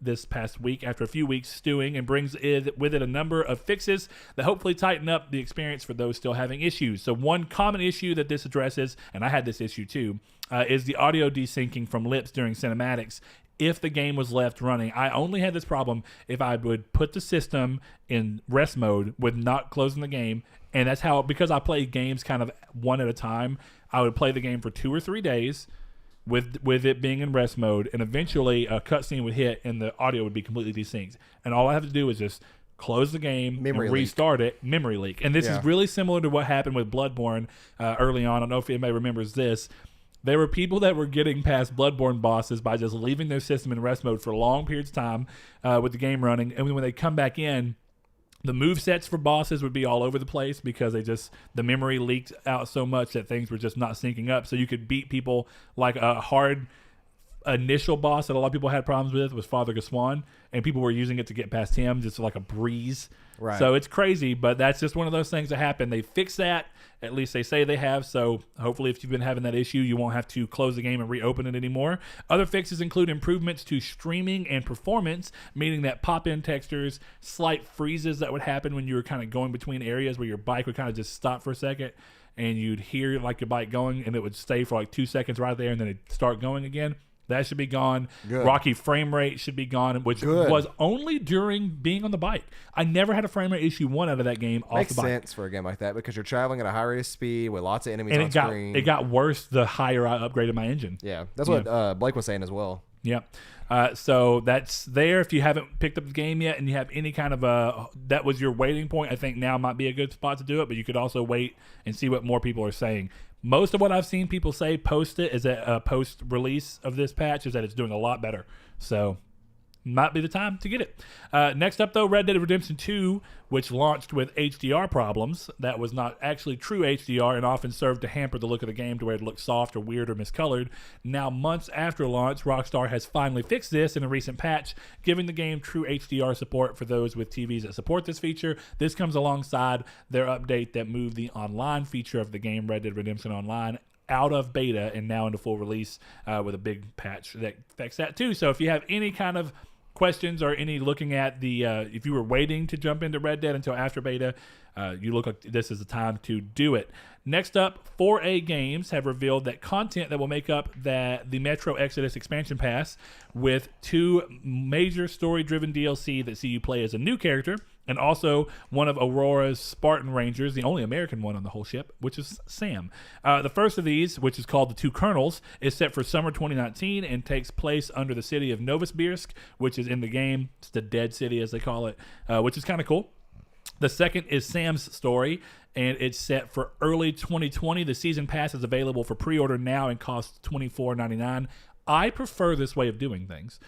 S1: this past week after a few weeks stewing and brings with it a number of fixes that hopefully tighten up the experience for those still having issues. So one common issue that this addresses, and I had this issue too, is the audio desyncing from lips during cinematics if the game was left running. I only had this problem if I would put the system in rest mode with not closing the game, and that's how, because I play games kind of one at a time, I would play the game for 2 or 3 days with it being in rest mode, and eventually a cutscene would hit and the audio would be completely desynced. And all I have to do is just close the game and restart it. Memory leak. And this is really similar to what happened with Bloodborne early on. I don't know if anybody remembers this. There were people that were getting past Bloodborne bosses by just leaving their system in rest mode for long periods of time with the game running. And when they come back in, the move sets for bosses would be all over the place because the memory leaked out so much that things were just not syncing up. So you could beat people like a hard initial boss that a lot of people had problems with was Father Gaswan, and people were using it to get past him just like a breeze. Right. So it's crazy, but that's just one of those things that happen. They fixed that, at least they say they have, so hopefully if you've been having that issue, you won't have to close the game and reopen it anymore. Other fixes include improvements to streaming and performance, meaning that pop-in textures, slight freezes that would happen when you were kind of going between areas where your bike would kind of just stop for a second, and you'd hear like your bike going, and it would stay for like 2 seconds right there, and then it'd start going again. That should be gone. Good. Rocky frame rate should be gone, which was only during being on the bike. I never had a frame rate issue one out of that game off the bike.
S2: Makes sense for a game like that because you're traveling at a high rate of speed with lots of enemies on screen.
S1: It got worse the higher I upgraded my engine.
S2: Yeah, that's what Blake was saying as well.
S1: Yeah. So that's there. If you haven't picked up the game yet and you have any kind of that was your waiting point, I think now might be a good spot to do it, but you could also wait and see what more people are saying. Most of what I've seen people say post release of this patch is that it's doing a lot better. So might be the time to get it. Next up, though, Red Dead Redemption 2, which launched with HDR problems. That was not actually true HDR and often served to hamper the look of the game to where it looked soft or weird or miscolored. Now, months after launch, Rockstar has finally fixed this in a recent patch, giving the game true HDR support for those with TVs that support this feature. This comes alongside their update that moved the online feature of the game, Red Dead Redemption Online, out of beta and now into full release with a big patch that affects that too. So if you have any kind of questions or any looking at the if you were waiting to jump into Red Dead until after beta, you look like this is the time to do it. Next up, 4A Games have revealed that content that will make up the Metro Exodus expansion pass with 2 major story-driven DLC that see you play as a new character and also one of Aurora's Spartan Rangers, the only American one on the whole ship, which is Sam. The first of these, which is called The Two Colonels, is set for summer 2019 and takes place under the city of Novosibirsk, which is in the game. It's the Dead City, as they call it, which is kind of cool. The second is Sam's story, and it's set for early 2020. The season pass is available for pre-order now and costs $24.99. I prefer this way of doing things.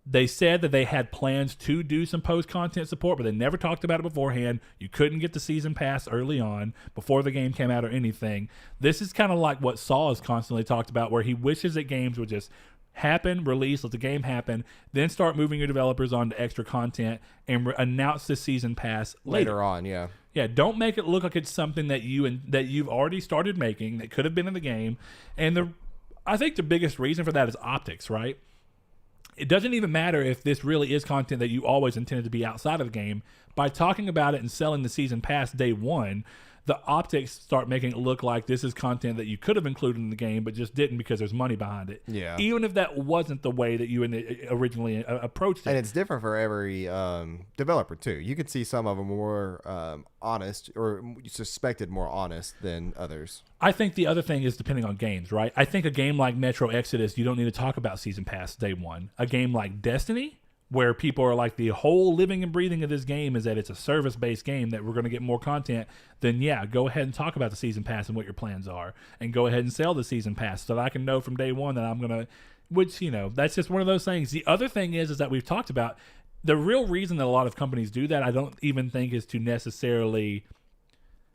S1: They said that they had plans to do some post-content support, but they never talked about it beforehand. You couldn't get the season pass early on before the game came out or anything. This is kind of like what Saul has constantly talked about, where he wishes that games would just happen, release, let the game happen, then start moving your developers on to extra content and announce the season pass later
S2: on. Yeah,
S1: don't make it look like it's something that you've already started making that could have been in the game. And I think the biggest reason for that is optics, right? It doesn't even matter if this really is content that you always intended to be outside of the game. By talking about it and selling the season pass day one, the optics start making it look like this is content that you could have included in the game, but just didn't because there's money behind it.
S2: Yeah.
S1: Even if that wasn't the way that you originally approached it.
S2: And it's different for every developer, too. You could see some of them more honest or suspected more honest than others.
S1: I think the other thing is depending on games, right? I think a game like Metro Exodus, you don't need to talk about Season Pass day one. A game like Destiny, where people are like, the whole living and breathing of this game is that it's a service-based game that we're going to get more content, then yeah, go ahead and talk about the Season Pass and what your plans are, and go ahead and sell the Season Pass so that I can know from day one that I'm going to, which, that's just one of those things. The other thing is that we've talked about, the real reason that a lot of companies do that, I don't even think is to necessarily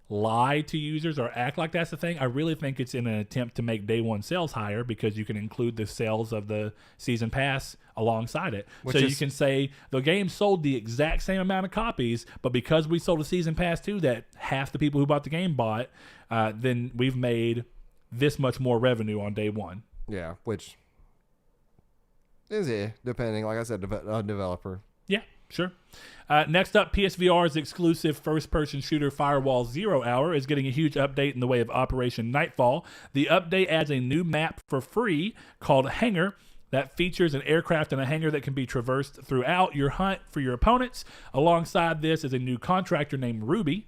S1: lie to users or act like that's the thing. I really think it's in an attempt to make day one sales higher because you can include the sales of the season pass alongside it. You can say the game sold the exact same amount of copies, but because we sold a season pass too that half the people who bought the game bought, then we've made this much more revenue on day one.
S2: Yeah, which is depending, like I said, on developer.
S1: Yeah, sure. Next up, PSVR's exclusive first-person shooter Firewall 0 Hour is getting a huge update in the way of Operation Nightfall. The update adds a new map for free called Hangar that features an aircraft and a hangar that can be traversed throughout your hunt for your opponents. Alongside this is a new contractor named Ruby,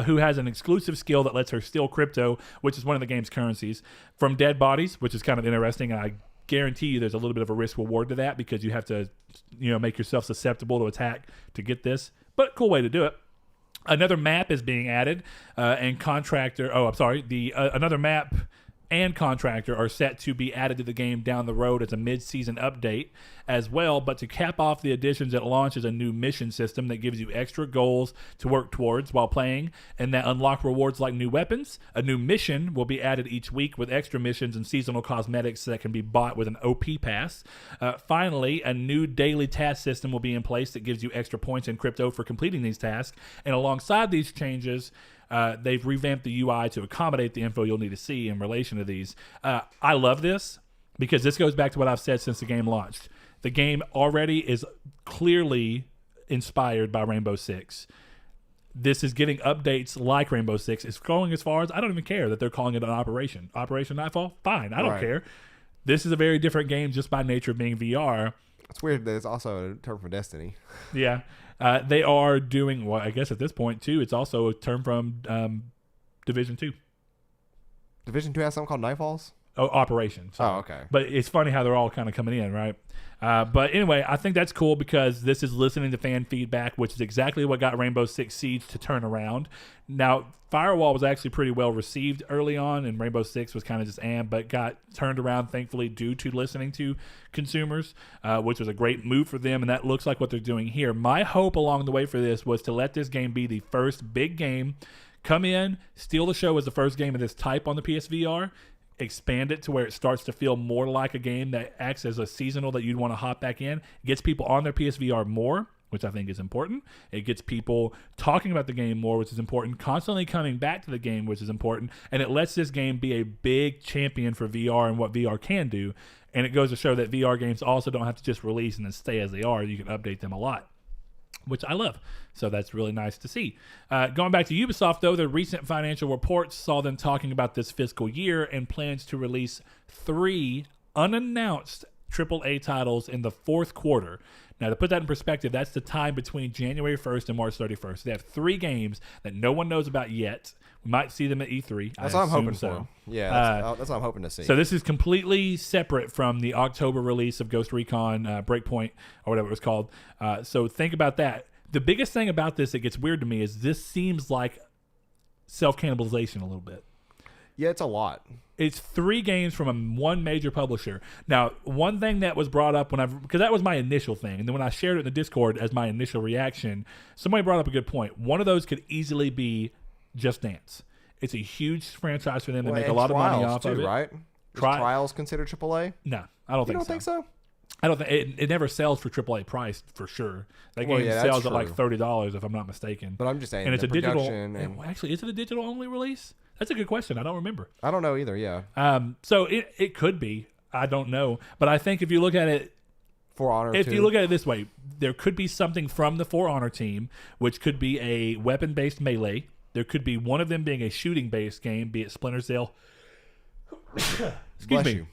S1: who has an exclusive skill that lets her steal crypto, which is one of the game's currencies, from dead bodies, which is kind of interesting. And I guarantee you there's a little bit of a risk reward to that because you have to make yourself susceptible to attack to get this, but cool way to do it. Another map is being added another map and contractor are set to be added to the game down the road as a mid-season update as well. But to cap off the additions, it launches a new mission system that gives you extra goals to work towards while playing, and that unlock rewards like new weapons. A new mission will be added each week with extra missions and seasonal cosmetics that can be bought with an OP pass. Finally, a new daily task system will be in place that gives you extra points in crypto for completing these tasks. And alongside these changes, they've revamped the UI to accommodate the info you'll need to see in relation to these. I love this because this goes back to what I've said since the game launched. The game already is clearly inspired by Rainbow Six. This is getting updates like Rainbow Six. It's going as far as I don't even care that they're calling it an Operation Nightfall. Fine, I don't care. This is a very different game just by nature of being VR.
S2: It's weird that it's also a term for Destiny.
S1: Yeah. They are doing, well, I guess at this point, too, it's also a term from Division 2.
S2: Division 2 has something called Nightfalls?
S1: Oh, Operation. So.
S2: Oh, okay.
S1: But it's funny how they're all kind of coming in, right? But anyway, I think that's cool because this is listening to fan feedback, which is exactly what got Rainbow Six Siege to turn around. Now, Firewall was actually pretty well received early on, and Rainbow Six was kind of just but got turned around, thankfully, due to listening to consumers, which was a great move for them, and that looks like what they're doing here. My hope along the way for this was to let this game be the first big game, come in, steal the show as the first game of this type on the PSVR, expand it to where it starts to feel more like a game that acts as a seasonal that you'd want to hop back in, gets people on their PSVR more, which I think is important. It gets people talking about the game more, which is important, constantly coming back to the game, which is important, and it lets this game be a big champion for VR and what VR can do. And it goes to show that VR games also don't have to just release and then stay as they are. You can update them a lot, which I love. So that's really nice to see. Going back to Ubisoft, though, the recent financial reports saw them talking about this fiscal year and plans to release 3 unannounced AAA titles in the fourth quarter. Now, to put that in perspective, that's the time between January 1st and March 31st. So they have 3 games that no one knows about yet. We might see them at E3.
S2: That's what I'm hoping for. Yeah, that's what I'm hoping to see.
S1: So this is completely separate from the October release of Ghost Recon Breakpoint, or whatever it was called. So think about that. The biggest thing about this that gets weird to me is this seems like self-cannibalization a little bit.
S2: Yeah, it's a lot.
S1: It's 3 games from one major publisher. Now, one thing that was brought up because that was my initial thing, and then when I shared it in the Discord as my initial reaction, somebody brought up a good point. One of those could easily be Just Dance. It's a huge franchise for them. They make a lot of money off of it.
S2: Right? Trials considered AAA?
S1: No, I don't think so.
S2: You don't think so?
S1: I don't think it never sells for AAA price for sure. That game sells at like $30 if I'm not mistaken.
S2: But I'm just saying,
S1: and it's a digital.
S2: Actually,
S1: is it a digital only release? That's a good question. I don't remember.
S2: I don't know either. Yeah.
S1: So it could be. I don't know. But I think if you look at it,
S2: For Honor.
S1: if you look at it this way, there could be something from the For Honor team, which could be a weapon-based melee. There could be one of them being a shooting-based game, be it Splinter Cell. Excuse me.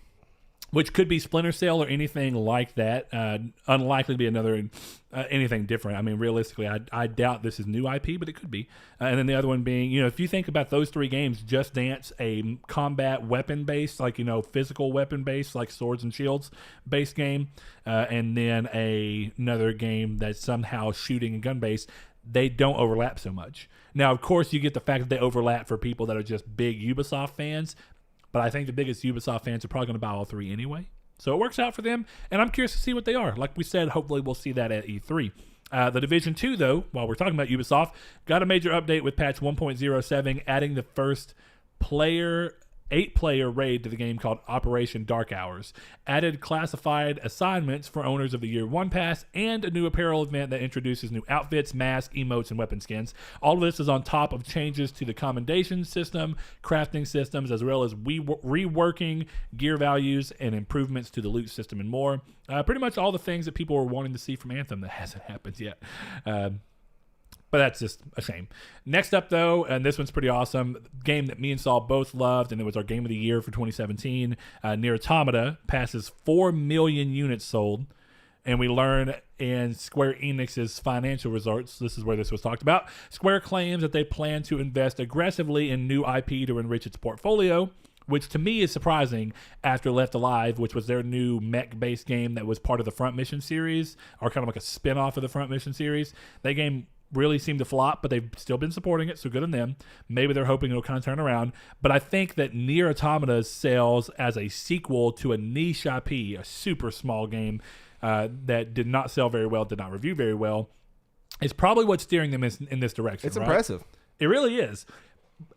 S1: Which could be Splinter Cell or anything like that. Unlikely to be another anything different. I mean, realistically, I doubt this is new IP, but it could be. And then the other one being, if you think about those three games, Just Dance, a combat weapon-based, like, physical weapon-based, like swords and shields-based game, and then another game that's somehow shooting and gun-based, they don't overlap so much. Now, of course, you get the fact that they overlap for people that are just big Ubisoft fans, but I think the biggest Ubisoft fans are probably going to buy all three anyway. So it works out for them, and I'm curious to see what they are. Like we said, hopefully we'll see that at E3. The Division 2, though, while we're talking about Ubisoft, got a major update with patch 1.07, adding the first 8-player raid to the game called Operation Dark Hours, added classified assignments for owners of the Year 1 Pass, and a new apparel event that introduces new outfits, masks, emotes, and weapon skins. All of this is on top of changes to the commendation system, crafting systems, as well as reworking gear values and improvements to the loot system and more. Pretty much all the things that people were wanting to see from Anthem that hasn't happened yet. But that's just a shame. Next up, though, and this one's pretty awesome, game that me and Saul both loved, and it was our game of the year for 2017, Nier Automata passes 4 million units sold, and we learn in Square Enix's financial results, this is where this was talked about, Square claims that they plan to invest aggressively in new IP to enrich its portfolio, which to me is surprising after Left Alive, which was their new mech-based game that was part of the Front Mission series, or kind of like a spin-off of the Front Mission series. That game really seemed to flop, but they've still been supporting it, so good on them. Maybe they're hoping it'll kind of turn around. But I think that Nier Automata sells as a sequel to a niche IP, a super small game that did not sell very well, did not review very well. It's probably what's steering them in this direction.
S2: It's
S1: right?
S2: impressive.
S1: It really is.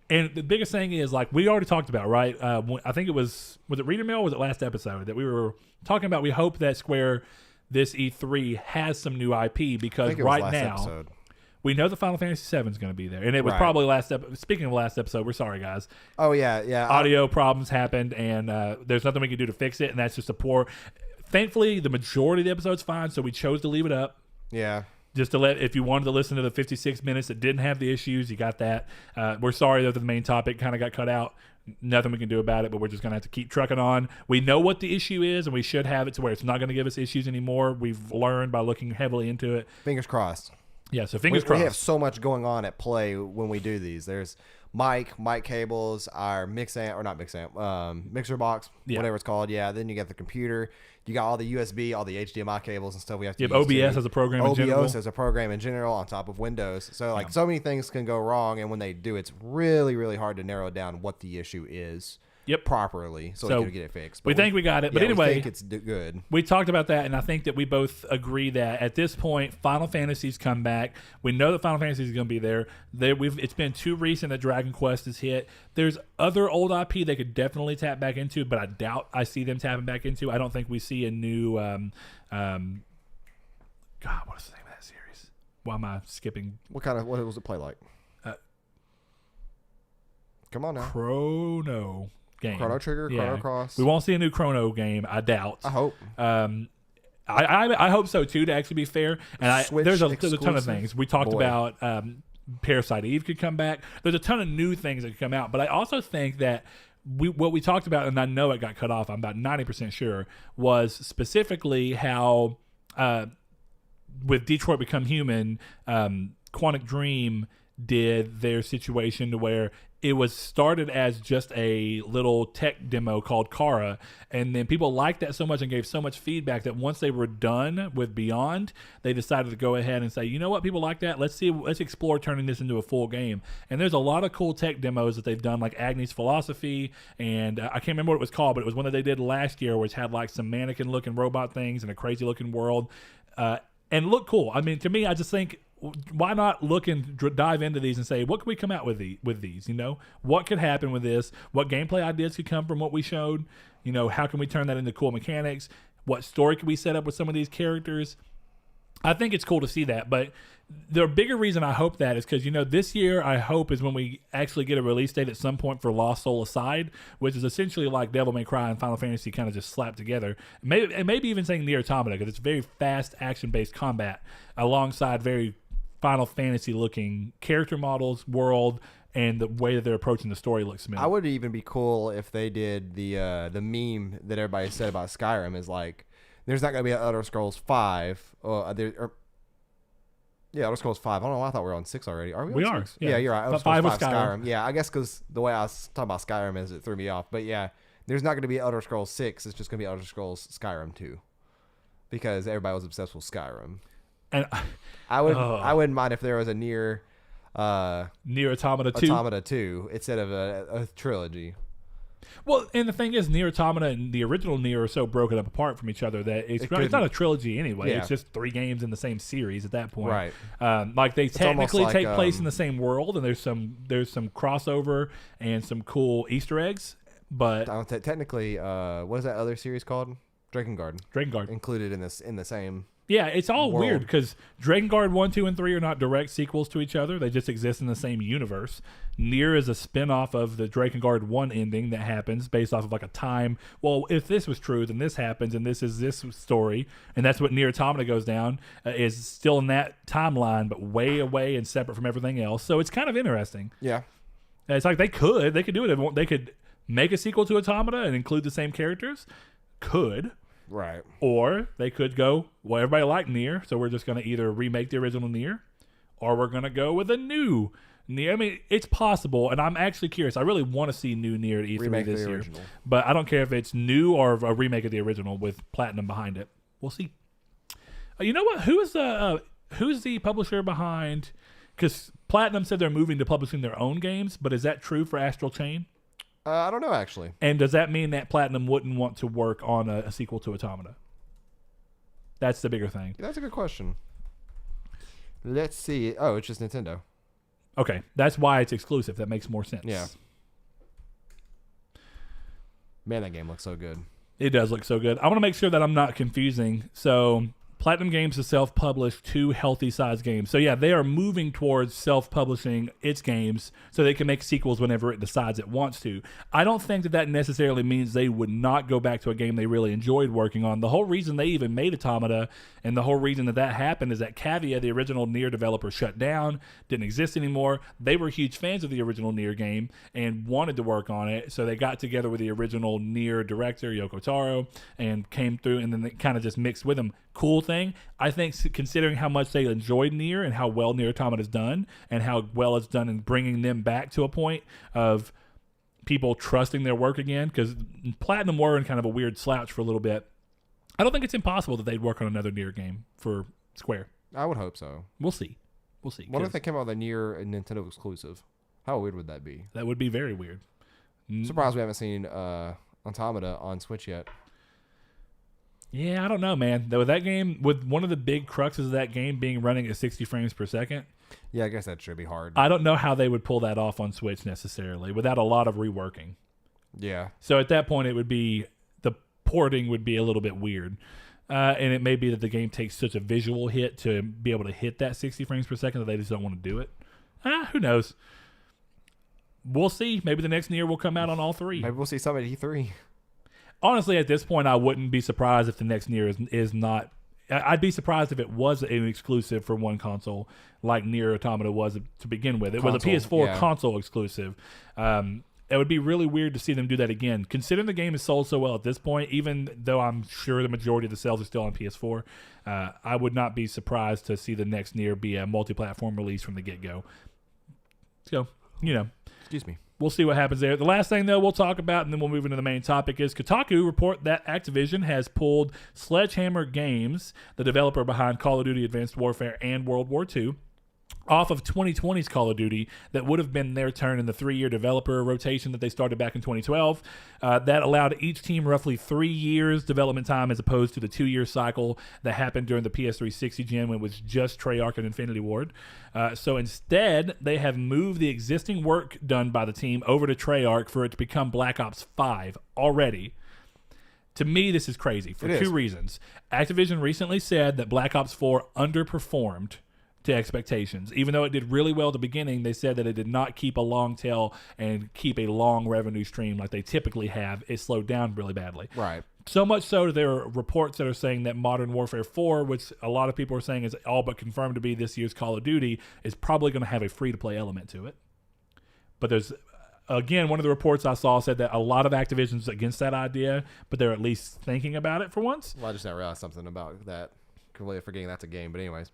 S1: And the biggest thing is, like we already talked about, right? I think it was it Reader Mail or was it last episode that we were talking about? We hope that Square this E3 has some new IP because right now
S2: episode.
S1: We know the Final Fantasy VII is going to be there, and it was probably speaking of last episode, we're sorry, guys.
S2: Oh yeah.
S1: Audio problems happened, and there's nothing we can do to fix it, and that's just a poor. Thankfully, the majority of the episode's fine, so we chose to leave it up.
S2: Yeah.
S1: Just to if you wanted to listen to the 56 minutes that didn't have the issues, you got that. We're sorry that the main topic kind of got cut out. Nothing we can do about it, but we're just going to have to keep trucking on. We know what the issue is, and we should have it to where it's not going to give us issues anymore. We've learned by looking heavily into it.
S2: Fingers crossed.
S1: Yeah, so fingers crossed.
S2: We have so much going on at play when we do these. There's mic cables, our mixer box, whatever it's called. Yeah, then you got the computer. You got all the USB, all the HDMI cables and stuff we have to use.
S1: OBS as a program in general.
S2: OBS as a program in general on top of Windows. So, so many things can go wrong, and when they do, it's really, really hard to narrow down what the issue is. Properly, so we can get it fixed.
S1: But we think we got it. But anyway,
S2: we think it's good.
S1: We talked about that, and I think that we both agree that at this point, Final Fantasy's come back. We know that Final Fantasy is going to be there. It's been too recent that Dragon Quest has hit. There's other old IP they could definitely tap back into, but I doubt I see them tapping back into. I don't think we see a new. God, what is the name of that series? Why am I skipping?
S2: What does it play like? Come on now.
S1: Chrono game.
S2: Chrono Trigger, Chrono Cross.
S1: We won't see a new Chrono game, I doubt.
S2: I hope.
S1: I hope so too, to actually be fair. And there's a ton of things. We talked about Parasite Eve could come back. There's a ton of new things that could come out. But I also think that what we talked about, and I know it got cut off, I'm about 90% sure, was specifically how with Detroit Become Human, Quantic Dream did their situation to where it was started as just a little tech demo called Kara, and then people liked that so much and gave so much feedback that once they were done with Beyond, they decided to go ahead and say, you know what, people like that, let's explore turning this into a full game. And there's a lot of cool tech demos that they've done, like Agni's Philosophy, and I can't remember what it was called, but it was one that they did last year, which had like some mannequin looking robot things and a crazy looking world, and look cool. I mean, to me, I just think, why not look and dive into these and say, what can we come out with these? What could happen with this? What gameplay ideas could come from what we showed? How can we turn that into cool mechanics? What story can we set up with some of these characters? I think it's cool to see that, but the bigger reason I hope that is because, this year I hope is when we actually get a release date at some point for Lost Soul Aside, which is essentially like Devil May Cry and Final Fantasy kind of just slapped together. Maybe even saying Nier Automata, because it's very fast action-based combat alongside very Final Fantasy-looking character models, world, and the way that they're approaching the story looks smooth.
S2: I would even be cool if they did the meme that everybody said about Skyrim is like, there's not going to be an Elder Scrolls 5. Elder Scrolls 5. I don't know why I thought we were on 6 already. Are we?
S1: We
S2: on
S1: are.
S2: 6? Yeah, you're right. Elder Scrolls
S1: 5 was
S2: 5
S1: Skyrim.
S2: Yeah, I guess because the way I was talking about Skyrim is it threw me off. But yeah, there's not going to be Elder Scrolls 6. It's just going to be Elder Scrolls Skyrim 2, because everybody was obsessed with Skyrim.
S1: And
S2: I wouldn't mind if there was a Nier
S1: Automata 2.
S2: Automata 2 instead of a trilogy.
S1: Well, and the thing is, Nier Automata and the original Nier are so broken up apart from each other that it's not a trilogy anyway. Yeah. It's just 3 games in the same series at that point.
S2: Right.
S1: Like they technically take place in the same world, and there's some crossover and some cool Easter eggs. But
S2: technically, what is that other series called? Drakengard. Included in the same.
S1: Yeah, it's all
S2: world.
S1: weird because Drakengard 1, 2, and 3 are not direct sequels to each other. They just exist in the same universe. Nier is a spin-off of the Drakengard 1 ending that happens based off of like a time. Well, if this was true, then this happens, and this is this story. And that's what Nier Automata goes down, is still in that timeline, but way away and separate from everything else. So it's kind of interesting.
S2: Yeah.
S1: It's like they could do it. They could make a sequel to Automata and include the same characters.
S2: Right.
S1: Or they could go, well, everybody liked Nier, so we're just going to either remake the original Nier, or we're going to go with a new Nier. I mean, it's possible, and I'm actually curious. I really want to see new Nier at E3
S2: remake
S1: this year.
S2: Original.
S1: But I don't care if it's new or a remake of the original with Platinum behind it. We'll see. You know what? Who's the publisher behind? Because Platinum said they're moving to publishing their own games, but is that true for Astral Chain?
S2: I don't know, actually.
S1: And does that mean that Platinum wouldn't want to work on a sequel to Automata? That's the bigger thing.
S2: That's a good question. Let's see. Oh, it's just Nintendo.
S1: Okay, that's why it's exclusive. That makes more sense.
S2: Yeah. Man, that game looks so good.
S1: It does look so good. I want to make sure that I'm not confusing. So Platinum Games has self-published 2 healthy-sized games. So yeah, they are moving towards self-publishing its games so they can make sequels whenever it decides it wants to. I don't think that necessarily means they would not go back to a game they really enjoyed working on. The whole reason they even made Automata, and the whole reason that happened, is that Cavia, the original Nier developer, shut down, didn't exist anymore. They were huge fans of the original Nier game and wanted to work on it, so they got together with the original Nier director, Yoko Taro, and came through, and then they kind of just mixed with them. Cool thing. I think considering how much they enjoyed Nier and how well Nier Automata has done and how well it's done in bringing them back to a point of people trusting their work again, because Platinum were in kind of a weird slouch for a little bit. I don't think it's impossible that they'd work on another Nier game for Square.
S2: I would hope so.
S1: We'll see.
S2: What if they came out with a Nier and Nintendo exclusive? How weird would that be?
S1: That would be very weird.
S2: Surprised we haven't seen Automata on Switch yet.
S1: Yeah, I don't know, man. With that game, with one of the big cruxes of that game being running at 60 frames per second.
S2: Yeah, I guess that should be hard.
S1: I don't know how they would pull that off on Switch necessarily without a lot of reworking.
S2: Yeah.
S1: So at that point, the porting would be a little bit weird. And it may be that the game takes such a visual hit to be able to hit that 60 frames per second that they just don't want to do it. Who knows? We'll see. Maybe the next Nier will come out on all 3.
S2: Maybe we'll see some at E3.
S1: Honestly, at this point, I wouldn't be surprised if the next Nier is not. I'd be surprised if it was an exclusive for one console, like Nier Automata was to begin with. It was a PS4 console exclusive. It would be really weird to see them do that again. Considering the game is sold so well at this point, even though I'm sure the majority of the sales are still on PS4, I would not be surprised to see the next Nier be a multi-platform release from the get-go. So,
S2: Excuse me.
S1: We'll see what happens there. The last thing, though, we'll talk about, and then we'll move into the main topic, is Kotaku report that Activision has pulled Sledgehammer Games, the developer behind Call of Duty Advanced Warfare and World War II, off of 2020's Call of Duty that would have been their turn in the 3-year developer rotation that they started back in 2012. That allowed each team roughly 3 years development time as opposed to the 2-year cycle that happened during the PS360 gen when it was just Treyarch and Infinity Ward. So instead, they have moved the existing work done by the team over to Treyarch for it to become Black Ops 5 already. To me, this is crazy for two reasons. Activision recently said that Black Ops 4 underperformed to expectations. Even though it did really well at the beginning, they said that it did not keep a long tail and keep a long revenue stream like they typically have. It slowed down really badly.
S2: Right.
S1: So much so that there are reports that are saying that Modern Warfare 4, which a lot of people are saying is all but confirmed to be this year's Call of Duty, is probably going to have a free-to-play element to it. But there's, again, one of the reports I saw said that a lot of Activision's against that idea, but they're at least thinking about it for once.
S2: Well, I just didn't realize something about that. Completely forgetting that's a game, but anyways.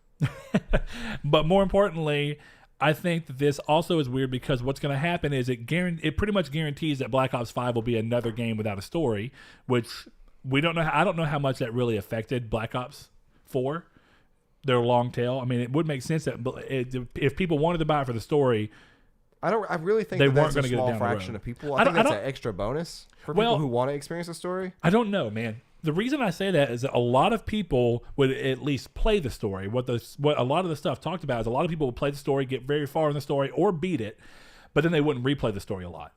S1: But more importantly, I think that this also is weird because what's going to happen is it pretty much guarantees that Black Ops 5 will be another game without a story, which we don't know. I don't know how much that really affected Black Ops 4, their long tail. I mean, it would make sense that if people wanted to buy it for the story,
S2: I really think
S1: they
S2: weren't
S1: going to
S2: get a small fraction of people. I think that's an extra bonus for people who want to experience the story.
S1: I don't know, man. The reason I say that is that a lot of people would at least play the story. What a lot of the stuff talked about is a lot of people would play the story, get very far in the story, or beat it, but then they wouldn't replay the story a lot.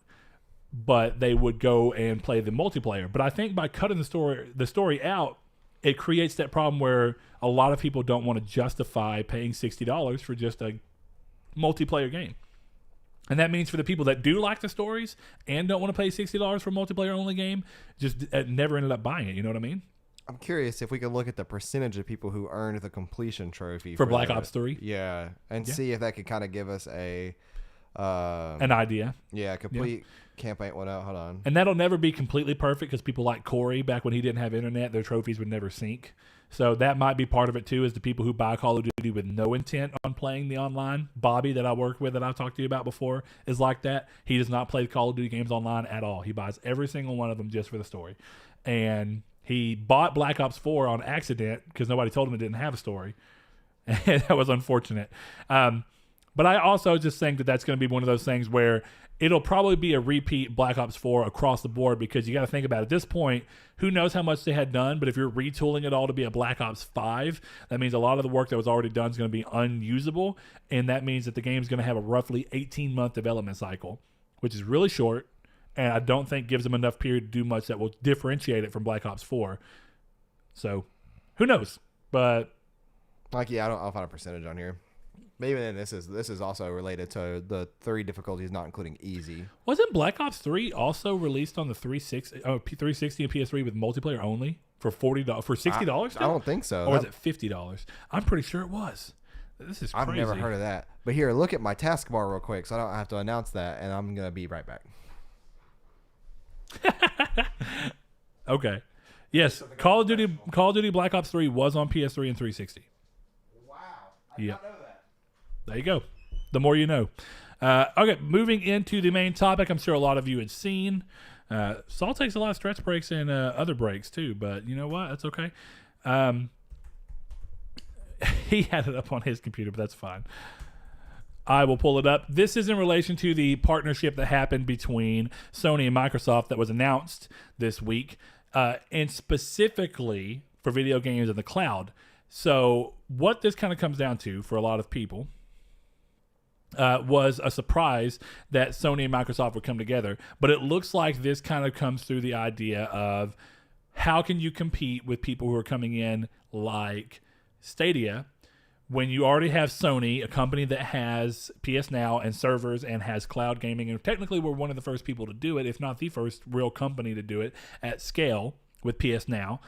S1: But they would go and play the multiplayer. But I think by cutting the story out, it creates that problem where a lot of people don't want to justify paying $60 for just a multiplayer game. And that means for the people that do like the stories and don't want to pay $60 for a multiplayer-only game, just never ended up buying it. You know what I mean?
S2: I'm curious if we could look at the percentage of people who earned the completion trophy
S1: for Black Ops 3.
S2: Yeah, and see if that could kind of give us an
S1: idea.
S2: Yeah, complete campaign. Hold on.
S1: And that'll never be completely perfect because people like Corey, back when he didn't have internet, their trophies would never sync. So that might be part of it too, is the people who buy Call of Duty with no intent on playing the online. Bobby, that I work with, that I've talked to you about before, is like that. He does not play Call of Duty games online at all. He buys every single one of them just for the story. And he bought Black Ops 4 on accident because nobody told him it didn't have a story. And that was unfortunate. But I also just think that that's going to be one of those things where it'll probably be a repeat Black Ops 4 across the board, because you got to think about it. At this point, who knows how much they had done, but if you're retooling it all to be a Black Ops 5, that means a lot of the work that was already done is going to be unusable, and that means that the game is going to have a roughly 18-month development cycle, which is really short, and I don't think gives them enough period to do much that will differentiate it from Black Ops 4. So, who knows? But
S2: I'll find a percentage on here. Maybe then this is also related to the 3 difficulties, not including easy.
S1: Wasn't Black Ops 3 also released on the 360 and PS3 with multiplayer only for $40 for $60?
S2: I don't think so.
S1: Or was it $50? I'm pretty sure it was. This is crazy.
S2: I've never heard of that. But here, look at my taskbar real quick, so I don't have to announce that, and I'm gonna be right back.
S1: Okay. Yes, Call of Duty Black Ops 3 was on PS3 and 360.
S2: Wow. I did not know that.
S1: There you go. The more you know. Okay, moving into the main topic, I'm sure a lot of you had seen. Saul takes a lot of stretch breaks and other breaks too, but you know what? That's okay. He had it up on his computer, but that's fine. I will pull it up. This is in relation to the partnership that happened between Sony and Microsoft that was announced this week, and specifically for video games in the cloud. So what this kind of comes down to for a lot of people was a surprise that Sony and Microsoft would come together. But it looks like this kind of comes through the idea of how can you compete with people who are coming in like Stadia when you already have Sony, a company that has PS Now and servers and has cloud gaming. And technically we're one of the first people to do it, if not the first real company to do it at scale with PS Now,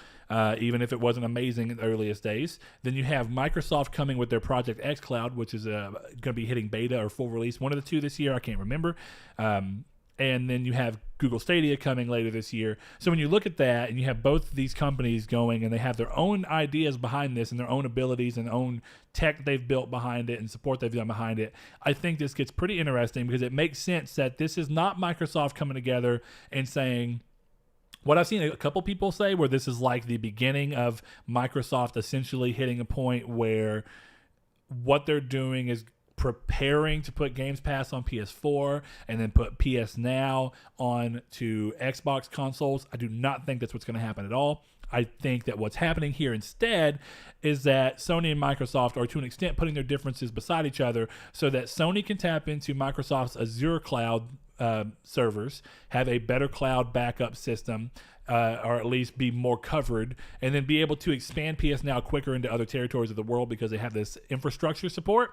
S1: even if it wasn't amazing in the earliest days. Then you have Microsoft coming with their Project XCloud, which is going to be hitting beta or full release, one of the two this year, I can't remember. And then you have Google Stadia coming later this year. So when you look at that and you have both of these companies going and they have their own ideas behind this and their own abilities and own tech they've built behind it and support they've done behind it, I think this gets pretty interesting because it makes sense that this is not Microsoft coming together and saying, what I've seen a couple people say, where this is like the beginning of Microsoft essentially hitting a point where what they're doing is preparing to put Games Pass on PS4 and then put PS Now on to Xbox consoles. I do not think that's what's going to happen at all. I think that what's happening here instead is that Sony and Microsoft are to an extent putting their differences beside each other so that Sony can tap into Microsoft's Azure cloud servers, have a better cloud backup system, or at least be more covered, and then be able to expand PS Now quicker into other territories of the world because they have this infrastructure support.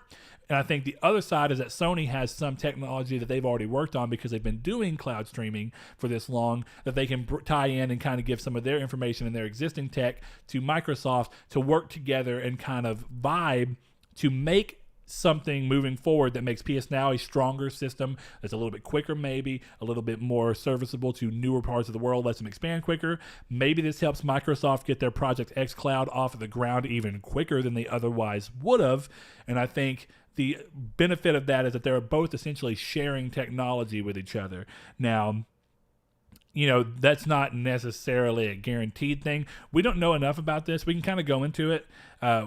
S1: And I think the other side is that Sony has some technology that they've already worked on because they've been doing cloud streaming for this long, that they can tie in and kind of give some of their information and their existing tech to Microsoft to work together and kind of vibe to make something moving forward that makes PS Now a stronger system that's a little bit quicker, maybe a little bit more serviceable to newer parts of the world, lets them expand quicker. Maybe this helps Microsoft get their Project XCloud off of the ground even quicker than they otherwise would have. And I think the benefit of that is that they're both essentially sharing technology with each other. Now, that's not necessarily a guaranteed thing. We don't know enough about this. We can kind of go into it.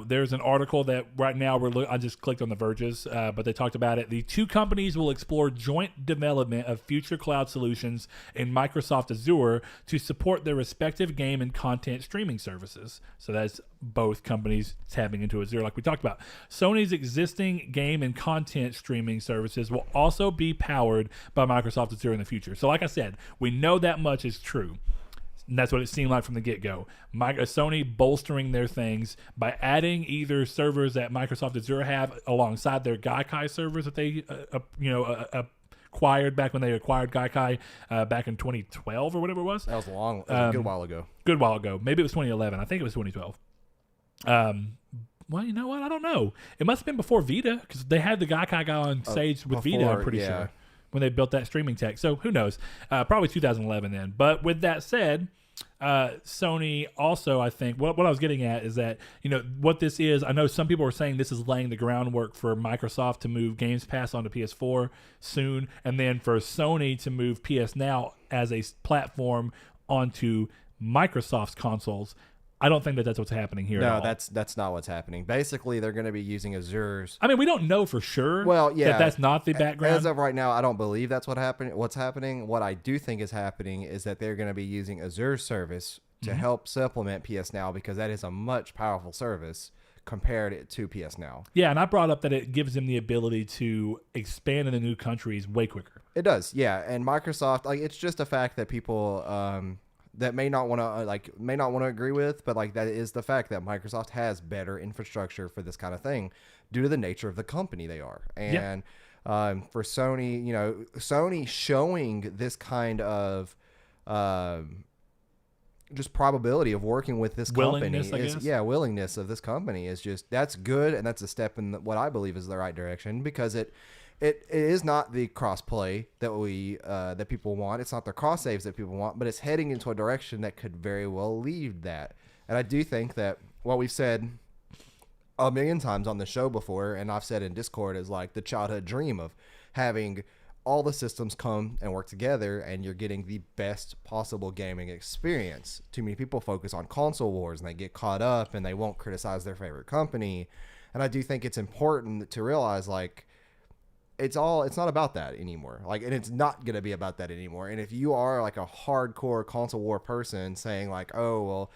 S1: There's an article that right now I just clicked on the Verges, but they talked about it. The two companies will explore joint development of future cloud solutions in Microsoft Azure to support their respective game and content streaming services. So that's both companies tapping into Azure like we talked about. Sony's existing game and content streaming services will also be powered by Microsoft Azure in the future. So like I said, we know that much is true. And that's what it seemed like from the get-go. Sony bolstering their things by adding either servers that Microsoft Azure have alongside their Gaikai servers that they acquired back when they acquired Gaikai back in 2012 or whatever it was.
S2: That was a good while ago.
S1: Good while ago. Maybe it was 2011. I think it was 2012. Well, you know what? I don't know. It must have been before Vita because they had the Gaikai guy on stage with Vita, I'm pretty sure, when they built that streaming tech. So who knows? Probably 2011 then. But with that said, Sony also, I think, what I was getting at is that, what this is, I know some people are saying this is laying the groundwork for Microsoft to move Games Pass onto PS4 soon, and then for Sony to move PS Now as a platform onto Microsoft's consoles. I don't think that's what's happening here.
S2: No, that's not what's happening. Basically, they're going to be using Azure's.
S1: I mean, we don't know for sure.
S2: Well, yeah,
S1: that's not the background.
S2: As of right now, I don't believe that's what's happening. What I do think is happening is that they're going to be using Azure's service to help supplement PS Now because that is a much powerful service compared to PS Now.
S1: Yeah, and I brought up that it gives them the ability to expand into new countries way quicker.
S2: It does, yeah. And Microsoft, it's just a fact that people that may not want to agree with, but that is the fact that Microsoft has better infrastructure for this kind of thing due to the nature of the company they are. And for Sony, Sony showing this kind of just probability of working with this company willingness of this company is just, that's good, and that's a step in what I believe is the right direction because it is not the cross-play that people want. It's not the cross-saves that people want, but it's heading into a direction that could very well lead that. And I do think that what we've said a million times on the show before, and I've said in Discord, is the childhood dream of having all the systems come and work together and you're getting the best possible gaming experience. Too many people focus on console wars and they get caught up and they won't criticize their favorite company. And I do think it's important to realize it's not about that anymore. And it's not going to be about that anymore. And if you are a hardcore console war person saying oh, well,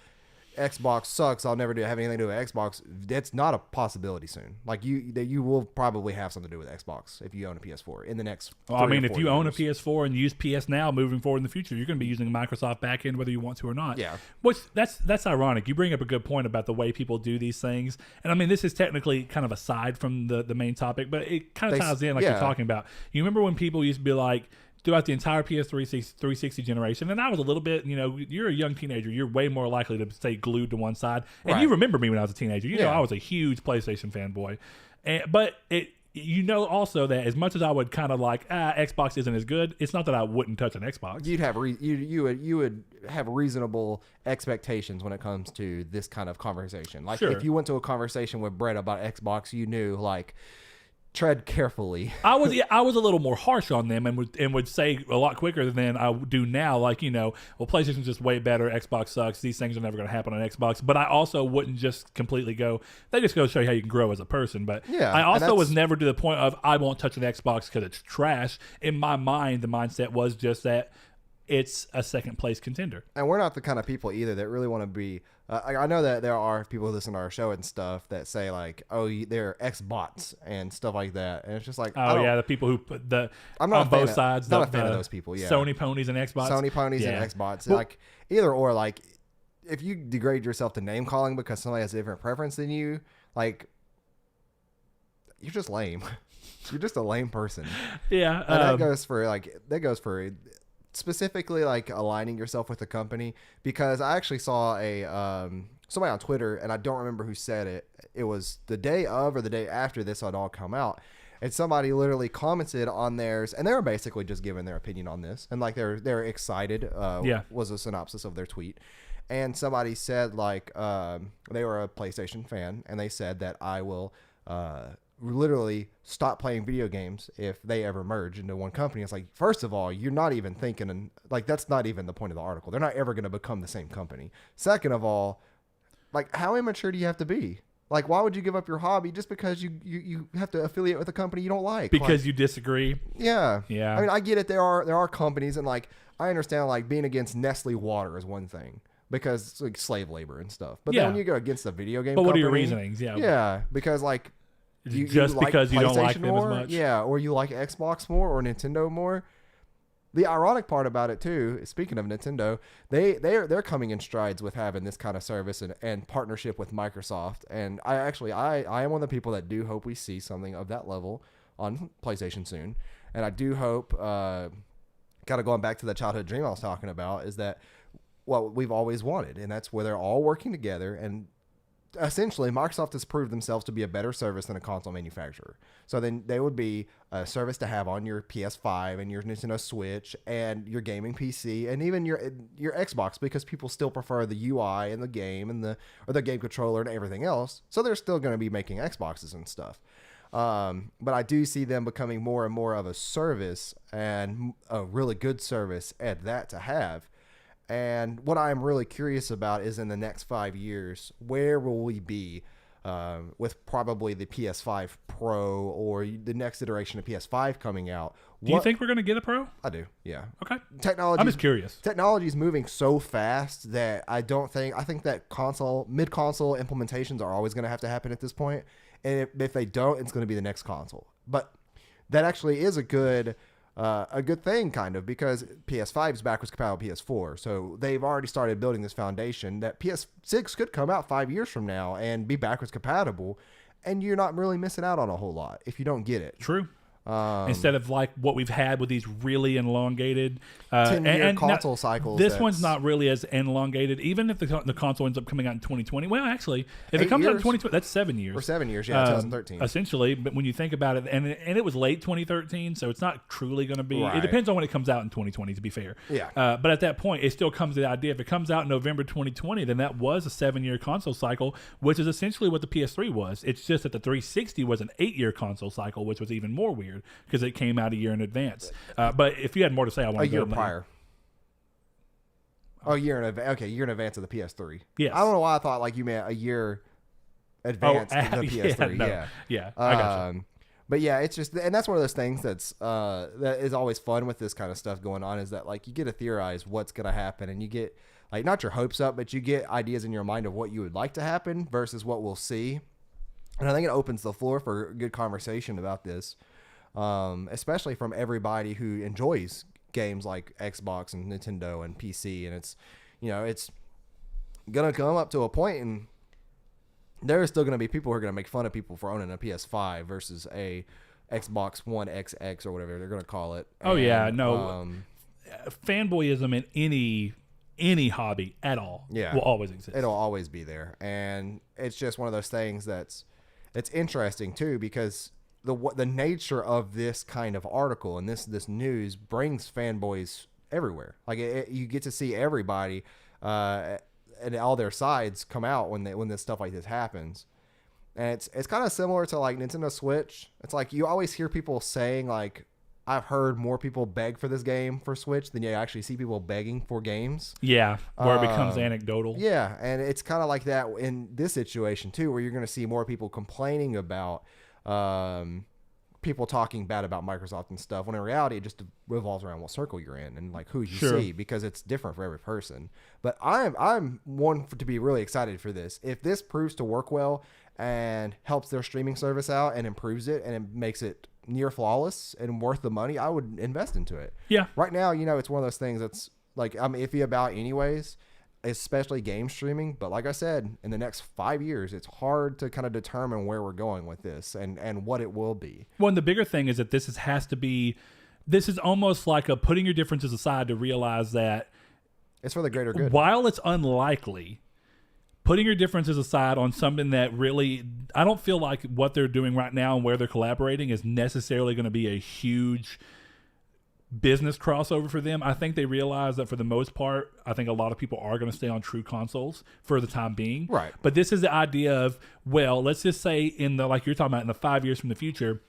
S2: Xbox sucks, I'll never have anything to do with Xbox, that's not a possibility soon. You will probably have something to do with Xbox if you own a PS4 in the next
S1: if you own a PS4 and use PS Now moving forward in the future, you're going to be using Microsoft backend whether you want to or not.
S2: Yeah.
S1: Which that's ironic. You bring up a good point about the way people do these things. And I mean, this is technically kind of aside from the main topic, but it kind of ties in you're talking about. You remember when people used to be throughout the entire PS3 360 generation, and I was a little bit, you're a young teenager, you're way more likely to stay glued to one side. And right. You remember me when I was a teenager. You know I was a huge PlayStation fanboy. But also that as much as I would kind of Xbox isn't as good, it's not that I wouldn't touch an Xbox.
S2: You'd have you would have reasonable expectations when it comes to this kind of conversation.
S1: Sure.
S2: If you went to a conversation with Brett about Xbox, you knew tread carefully.
S1: I was a little more harsh on them and would say a lot quicker than I do now. PlayStation's just way better. Xbox sucks. These things are never going to happen on Xbox. But I also wouldn't just completely go. They just go show you how you can grow as a person. But I also was never to the point of I won't touch an Xbox because it's trash. In my mind, the mindset was just that it's a second place contender.
S2: And we're not the kind of people either that really want to be. I know that there are people who listen to our show and stuff that say like, "Oh, they're Xbots and stuff like that," and it's just like,
S1: oh yeah, the people who put
S2: I'm not
S1: on both sides.
S2: Not a fan of those people. Yeah,
S1: Sony ponies and Xbox.
S2: Sony ponies and Xbox. Like either or. Like if you degrade yourself to name calling because somebody has a different preference than you, like you're just lame. You're just a lame person.
S1: Yeah,
S2: and that goes for specifically like aligning yourself with the company, because I actually saw a somebody on Twitter, and I don't remember who said it. It was the day of or the day after this had all come out, and somebody literally commented on theirs, and they were basically just giving their opinion on this, and like they're excited. Was a synopsis of their tweet, and somebody said like they were a PlayStation fan, and they said that I will literally stop playing video games if they ever merge into one company. It's like, first of all, you're not even thinking, and like that's not even the point of the article. They're not ever going to become the same company. Second of all, like how immature do you have to be? Like, why would you give up your hobby just because you have to affiliate with a company you don't like?
S1: Because you disagree.
S2: Yeah.
S1: Yeah.
S2: I mean, I get it. There are companies, and like I understand like being against Nestle water is one thing, because it's like slave labor and stuff. But then when you go against a video game company,
S1: what are your reasonings? Yeah.
S2: Yeah, because like
S1: just
S2: like
S1: because you don't like them
S2: more,
S1: as much.
S2: Yeah, or you like Xbox more or Nintendo more. The ironic part about it too, speaking of Nintendo, they're coming in strides with having this kind of service and partnership with Microsoft. And I am one of the people that do hope we see something of that level on PlayStation soon. And I do hope, kind of going back to the childhood dream I was talking about, is that what we've always wanted, and that's where they're all working together. And essentially, Microsoft has proved themselves to be a better service than a console manufacturer. So then they would be a service to have on your PS5 and your Nintendo Switch and your gaming PC and even your Xbox, because people still prefer the UI and the game and the game controller and everything else. So they're still going to be making Xboxes and stuff. But I do see them becoming more and more of a service, and a really good service at that to have. And what I'm really curious about is in the next 5 years, where will we be with probably the PS5 Pro or the next iteration of PS5 coming out?
S1: Do you think we're going to get a Pro?
S2: I do, yeah.
S1: Okay.
S2: I'm
S1: just curious.
S2: Technology is moving so fast that I think that mid-console implementations are always going to have to happen at this point. And if they don't, it's going to be the next console. But that actually is a good thing, kind of, because PS5 is backwards compatible with PS4. So they've already started building this foundation that PS6 could come out 5 years from now and be backwards compatible, and you're not really missing out on a whole lot if you don't get it.
S1: True. Instead of like what we've had with these really elongated
S2: 10-year console cycles.
S1: This one's not really as elongated, even if the console ends up coming out in 2020. Well, actually, if it comes out in 2020, that's 7 years.
S2: Or 7 years, yeah, 2013.
S1: Essentially, but when you think about it, and it was late 2013, so it's not truly going to be.
S2: Right.
S1: It depends on when it comes out in 2020, to be fair.
S2: Yeah.
S1: But at that point, it still comes to the idea, if it comes out in November 2020, then that was a 7-year console cycle, which is essentially what the PS3 was. It's just that the 360 was an 8-year console cycle, which was even more weird because it came out a year in advance. But if you had more to say, I want to go.
S2: A year prior. Oh, a year in advance. Okay, a year in advance of the PS3.
S1: Yes.
S2: I don't know why I thought like you meant a year advance of the PS3.
S1: Yeah, I got you.
S2: But yeah, it's just, and that's one of those things that is always fun with this kind of stuff going on, is that like you get to theorize what's going to happen, and you get like not your hopes up, but you get ideas in your mind of what you would like to happen versus what we'll see. And I think it opens the floor for a good conversation about this. Especially from everybody who enjoys games like Xbox and Nintendo and PC. And it's going to come up to a point, and there are still going to be people who are going to make fun of people for owning a PS5 versus a Xbox One XX or whatever they're going to call it.
S1: Oh, yeah. No. Fanboyism in any hobby at all will always exist.
S2: It'll always be there. And it's just one of those things that's interesting, too, because the nature of this kind of article and this news brings fanboys everywhere. Like you get to see everybody and all their sides come out when this stuff like this happens. And it's kind of similar to like Nintendo Switch. It's like you always hear people saying like, I've heard more people beg for this game for Switch than you actually see people begging for games.
S1: Yeah, where it becomes anecdotal.
S2: Yeah, and it's kind of like that in this situation too, where you're going to see more people complaining about PS5 people talking bad about Microsoft and stuff, when in reality it just revolves around what circle you're in and like who you see, because it's different for every person. But I'm one to be really excited for this. If this proves to work well and helps their streaming service out and improves it and it makes it near flawless and worth the money, I would invest into it.
S1: Yeah.
S2: Right now, it's one of those things that's like I'm iffy about anyways, especially game streaming. But like I said, in the next 5 years, it's hard to kind of determine where we're going with this and what it will be.
S1: Well, and the bigger thing is that this is almost like a putting your differences aside to realize that
S2: it's for the greater good.
S1: While it's unlikely, putting your differences aside on something that really, I don't feel like what they're doing right now and where they're collaborating is necessarily going to be a huge business crossover for them. I think they realize that for the most part, I think a lot of people are going to stay on true consoles for the time being.
S2: Right.
S1: But this is the idea of, well, let's just say like you're talking about in the 5 years from the future,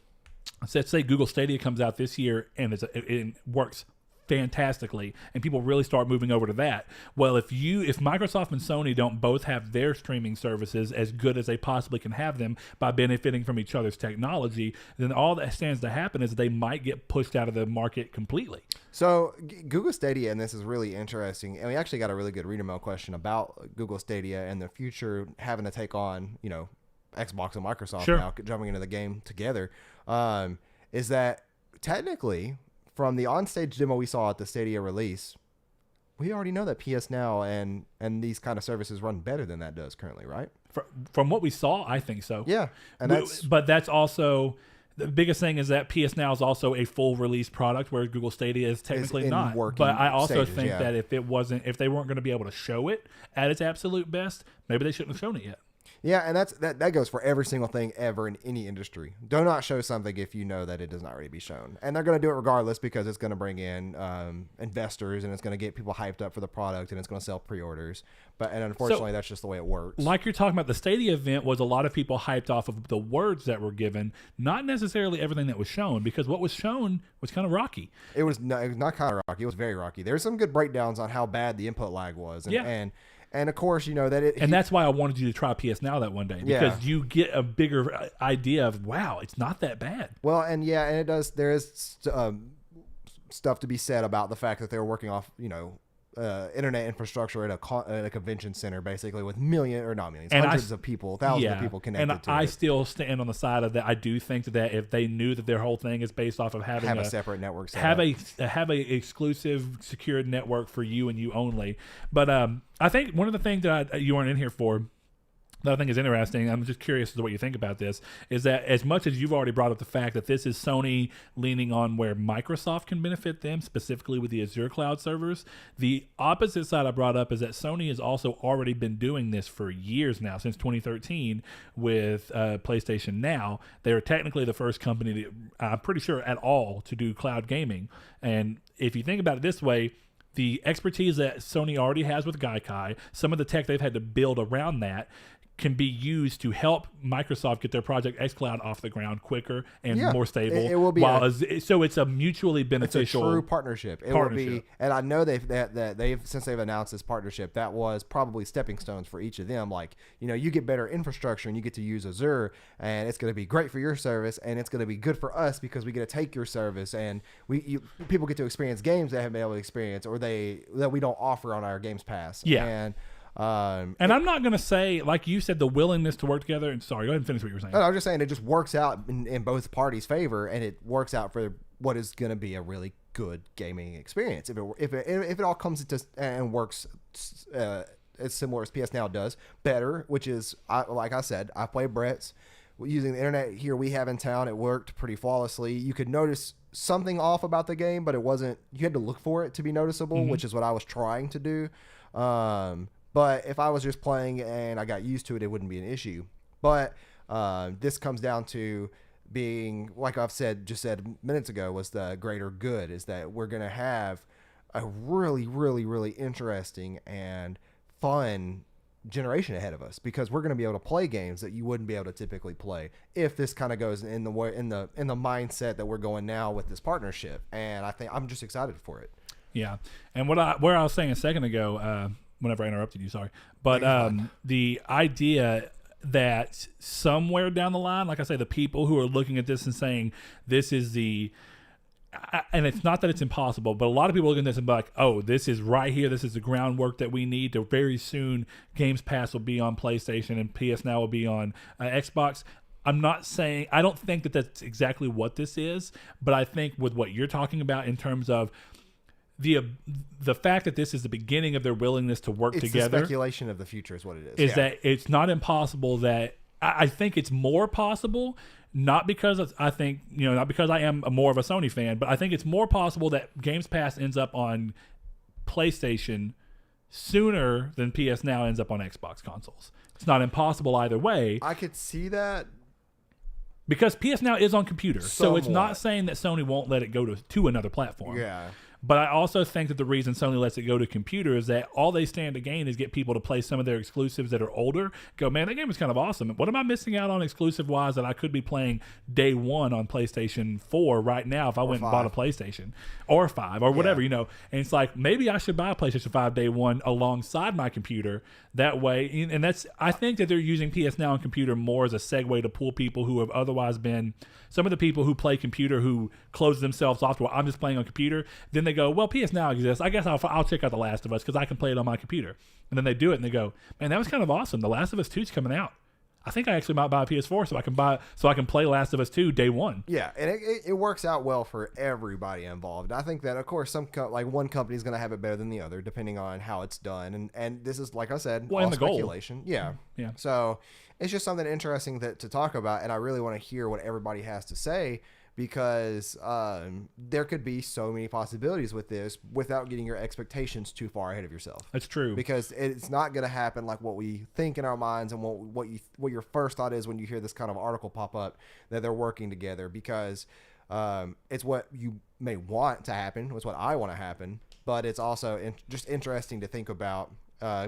S1: let's say Google Stadia comes out this year and it works fantastically and people really start moving over to that. Well, if Microsoft and Sony don't both have their streaming services as good as they possibly can have them by benefiting from each other's technology, then all that stands to happen is they might get pushed out of the market completely.
S2: So Google Stadia, and this is really interesting, and we actually got a really good reader mail question about Google Stadia and the future having to take on Xbox and Microsoft now jumping into the game together, is that technically from the onstage demo we saw at the Stadia release, we already know that PS Now and these kind of services run better than that does currently, right?
S1: From what we saw, I think so.
S2: Yeah. And
S1: but that's also the biggest thing is that PS Now is also a full release product, where Google Stadia is technically not. But I also think that if they weren't going to be able to show it at its absolute best, maybe they shouldn't have shown it yet.
S2: Yeah, and that goes for every single thing ever in any industry. Do not show something if you know that it does not already be shown. And they're going to do it regardless because it's going to bring in investors and it's going to get people hyped up for the product and it's going to sell pre-orders. And unfortunately, that's just the way it works.
S1: Like you're talking about, the Stadia event was a lot of people hyped off of the words that were given, not necessarily everything that was shown, because what was shown was kind of rocky.
S2: It was not kind of rocky. It was very rocky. There's some good breakdowns on how bad the input lag was. And of course, that's why I wanted you to try PS Now that one day, because you get a bigger idea of, wow, it's not that bad. Well, and it does. There is stuff to be said about the fact that they were working off, internet infrastructure at a convention center, basically with hundreds of people, thousands of people connected to it.
S1: I still stand on the side of that. I do think that if they knew that their whole thing is based off of having
S2: a separate network,
S1: have a exclusive secured network for you and you only. But I think one of the things that you weren't in here for, that I think is interesting, I'm just curious as to what you think about this, is that as much as you've already brought up the fact that this is Sony leaning on where Microsoft can benefit them, specifically with the Azure cloud servers, the opposite side I brought up is that Sony has also already been doing this for years now, since 2013 with PlayStation Now. They were technically the first company, I'm pretty sure, at all to do cloud gaming. And if you think about it this way, the expertise that Sony already has with Gaikai, some of the tech they've had to build around that, can be used to help Microsoft get their Project XCloud off the ground quicker and more stable.
S2: It will be
S1: so it's a mutually beneficial.
S2: It's a true partnership. It will be, and I know since they've announced this partnership, that was probably stepping stones for each of them. Like, you get better infrastructure and you get to use Azure, and it's going to be great for your service, and it's going to be good for us because we get to take your service, and people get to experience games they haven't been able to experience or that we don't offer on our Games Pass.
S1: Yeah. And I'm not going to say, like you said, the willingness to work together. And sorry, go ahead and finish what you were saying.
S2: No, I was just saying it just works out in both parties' favor, and it works out for what is going to be a really good gaming experience. If it all comes into and works as similar as PS Now does, better. Which is, like I said, I played Brett's using the internet here we have in town. It worked pretty flawlessly. You could notice something off about the game, but it wasn't. You had to look for it to be noticeable, which is what I was trying to do. But if I was just playing and I got used to it, it wouldn't be an issue. But this comes down to being, like I've said minutes ago, was the greater good, is that we're going to have a really, really, really interesting and fun generation ahead of us, because we're going to be able to play games that you wouldn't be able to typically play if this kind of goes in the way, in the mindset that we're going now with this partnership. And I think I'm just excited for it.
S1: Yeah. And where I was saying a second ago, whenever I interrupted you, sorry. But the idea that somewhere down the line, like I say, the people who are looking at this and saying this is and it's not that it's impossible, but a lot of people look at this and be like, oh, this is right here. This is the groundwork that we need to very soon. Games Pass will be on PlayStation and PS Now will be on Xbox. I'm not saying, I don't think that that's exactly what this is, but I think with what you're talking about in terms of the fact that this is the beginning of their willingness to work together.
S2: The speculation of the future is what it is.
S1: Is that it's not impossible that I think it's more possible. Not because I think, not because I am more of a Sony fan, but I think it's more possible that Games Pass ends up on PlayStation sooner than PS Now ends up on Xbox consoles. It's not impossible either way.
S2: I could see that.
S1: Because PS Now is on computer. Somewhat. So it's not saying that Sony won't let it go to another platform.
S2: Yeah.
S1: But I also think that the reason Sony lets it go to computer is that all they stand to gain is get people to play some of their exclusives that are older. Go, man, that game is kind of awesome. What am I missing out on exclusive-wise that I could be playing day one on PlayStation 4 right now if I went and bought a PlayStation? Or 5 or whatever, And it's like, maybe I should buy a PlayStation 5 day one alongside my computer. That way, and I think that they're using PS Now on computer more as a segue to pull people who have otherwise been, some of the people who play computer who close themselves off to, well, I'm just playing on computer. Then they go, well, PS Now exists. I guess I'll check out The Last of Us because I can play it on my computer. And then they do it and they go, man, that was kind of awesome. The Last of Us 2 is coming out. I think I actually might buy a PS4 so I can play Last of Us 2 day one.
S2: Yeah, and it works out well for everybody involved. I think that, of course, one company is going to have it better than the other, depending on how it's done. And this is, like I said, all speculation. Yeah. So it's just something interesting to talk about, and I really want to hear what everybody has to say, because there could be so many possibilities with this without getting your expectations too far ahead of yourself.
S1: That's true.
S2: Because it's not going to happen like what we think in our minds and what your first thought is when you hear this kind of article pop up that they're working together, because it's what you may want to happen. It's what I want to happen. But it's also just interesting to think about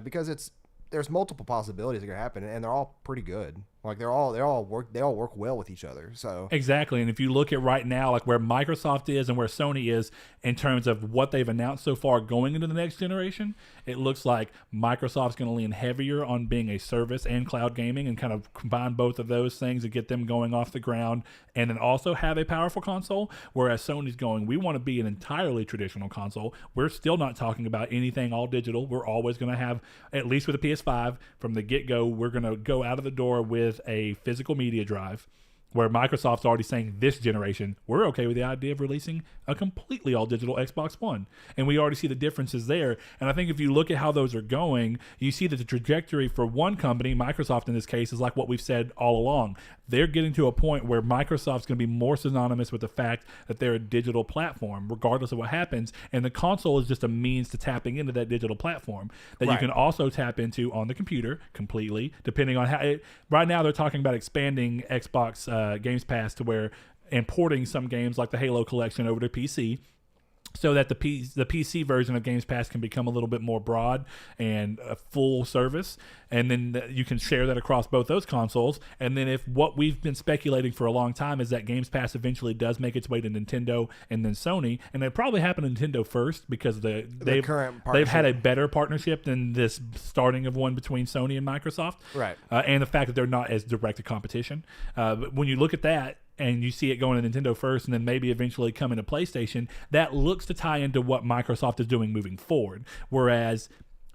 S2: because there's multiple possibilities that could happen, and they're all pretty good. Like they all work well with each other. So
S1: exactly. And if you look at right now, like where Microsoft is and where Sony is in terms of what they've announced so far going into the next generation, it looks like Microsoft's going to lean heavier on being a service and cloud gaming and kind of combine both of those things and get them going off the ground, and then also have a powerful console. Whereas Sony's going, we want to be an entirely traditional console. We're still not talking about anything all digital. We're always going to have, at least with the PS5 from the get-go, we're going to go out of the door with a physical media drive, where Microsoft's already saying this generation, we're okay with the idea of releasing a completely all digital Xbox One. And we already see the differences there. And I think if you look at how those are going, you see that the trajectory for one company, Microsoft in this case, is like what we've said all along. They're getting to a point where Microsoft's going to be more synonymous with the fact that they're a digital platform, regardless of what happens. And the console is just a means to tapping into that digital platform that you can also tap into on the computer completely, depending on how right now they're talking about expanding Xbox Games Pass to where importing some games like the Halo collection over to PC, so that the PC version of Games Pass can become a little bit more broad and a full service, and then you can share that across both those consoles. And then if what we've been speculating for a long time is that Games Pass eventually does make its way to Nintendo and then Sony, and it probably happened to Nintendo first because they've had a better partnership than this starting of one between Sony and Microsoft,
S2: right?
S1: And the fact that they're not as direct a competition. But when you look at that, and you see it going to Nintendo first and then maybe eventually coming to PlayStation, that looks to tie into what Microsoft is doing moving forward. Whereas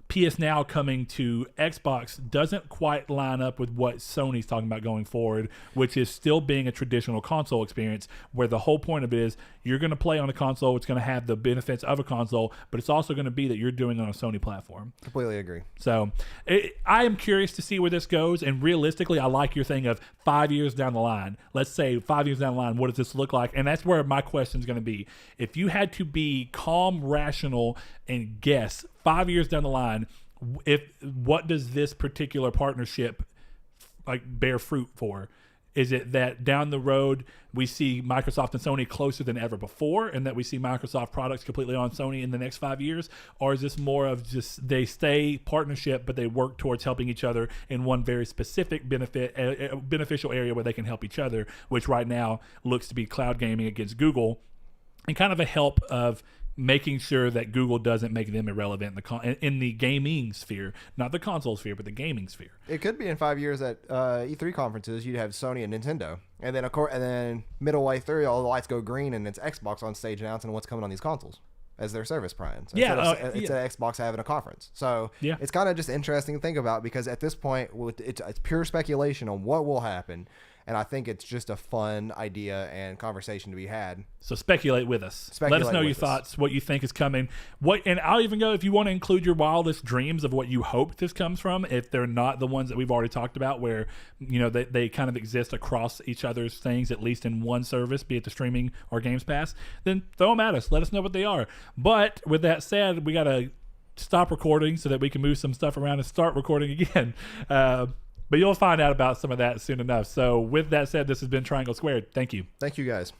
S1: PS Now coming to Xbox doesn't quite line up with what Sony's talking about going forward, which is still being a traditional console experience, where the whole point of it is you're going to play on a console, it's going to have the benefits of a console, but it's also going to be that you're doing it on a Sony platform.
S2: Completely agree.
S1: So I am curious to see where this goes, and realistically, I like your thing of 5 years down the line. Let's say 5 years down the line, what does this look like? And that's where my question is going to be. If you had to be calm, rational, and guess 5 years down the line, what does this particular partnership bear fruit for? Is it that down the road we see Microsoft and Sony closer than ever before, and that we see Microsoft products completely on Sony in the next 5 years? Or is this more of just they stay partnership, but they work towards helping each other in one very specific beneficial area where they can help each other, which right now looks to be cloud gaming against Google, and kind of a help of making sure that Google doesn't make them irrelevant in the gaming sphere, not the console sphere, but the gaming sphere.
S2: It could be in 5 years at E3 conferences, you'd have Sony and Nintendo, and then of course, and then middle way through, all the lights go green, and it's Xbox on stage announcing what's coming on these consoles as their service prime. So it's an Xbox having a conference. So it's kind of just interesting to think about, because at this point, it's pure speculation on what will happen. And I think it's just a fun idea and conversation to be had.
S1: So speculate with us. Let us know your thoughts, what you think is coming. And I'll even go, if you want to include your wildest dreams of what you hope this comes from, if they're not the ones that we've already talked about, where they kind of exist across each other's things, at least in one service, be it the streaming or Games Pass, then throw them at us. Let us know what they are. But with that said, we got to stop recording so that we can move some stuff around and start recording again. But you'll find out about some of that soon enough. So with that said, this has been Triangle Squared. Thank you.
S2: Thank you, guys.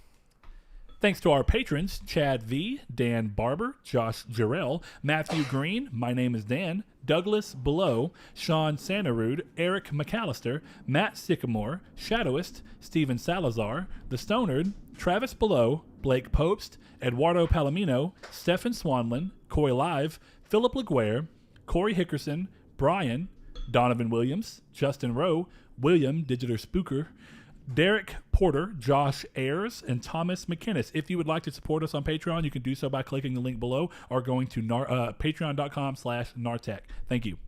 S1: Thanks to our patrons, Chad V, Dan Barber, Josh Jarrell, Matthew Green, my name is Dan, Douglas Below, Sean Santarud, Eric McAllister, Matt Sycamore, Shadowist, Steven Salazar, The Stonard, Travis Below, Blake Popst, Eduardo Palomino, Stefan Swanlin, Coy Live, Philip LaGuerre, Corey Hickerson, Brian, Donovan Williams, Justin Rowe, William Digital Spooker, Derek Porter, Josh Ayers, and Thomas McKinnis. If you would like to support us on Patreon, you can do so by clicking the link below or going to patreon.com/Nartech. Thank you.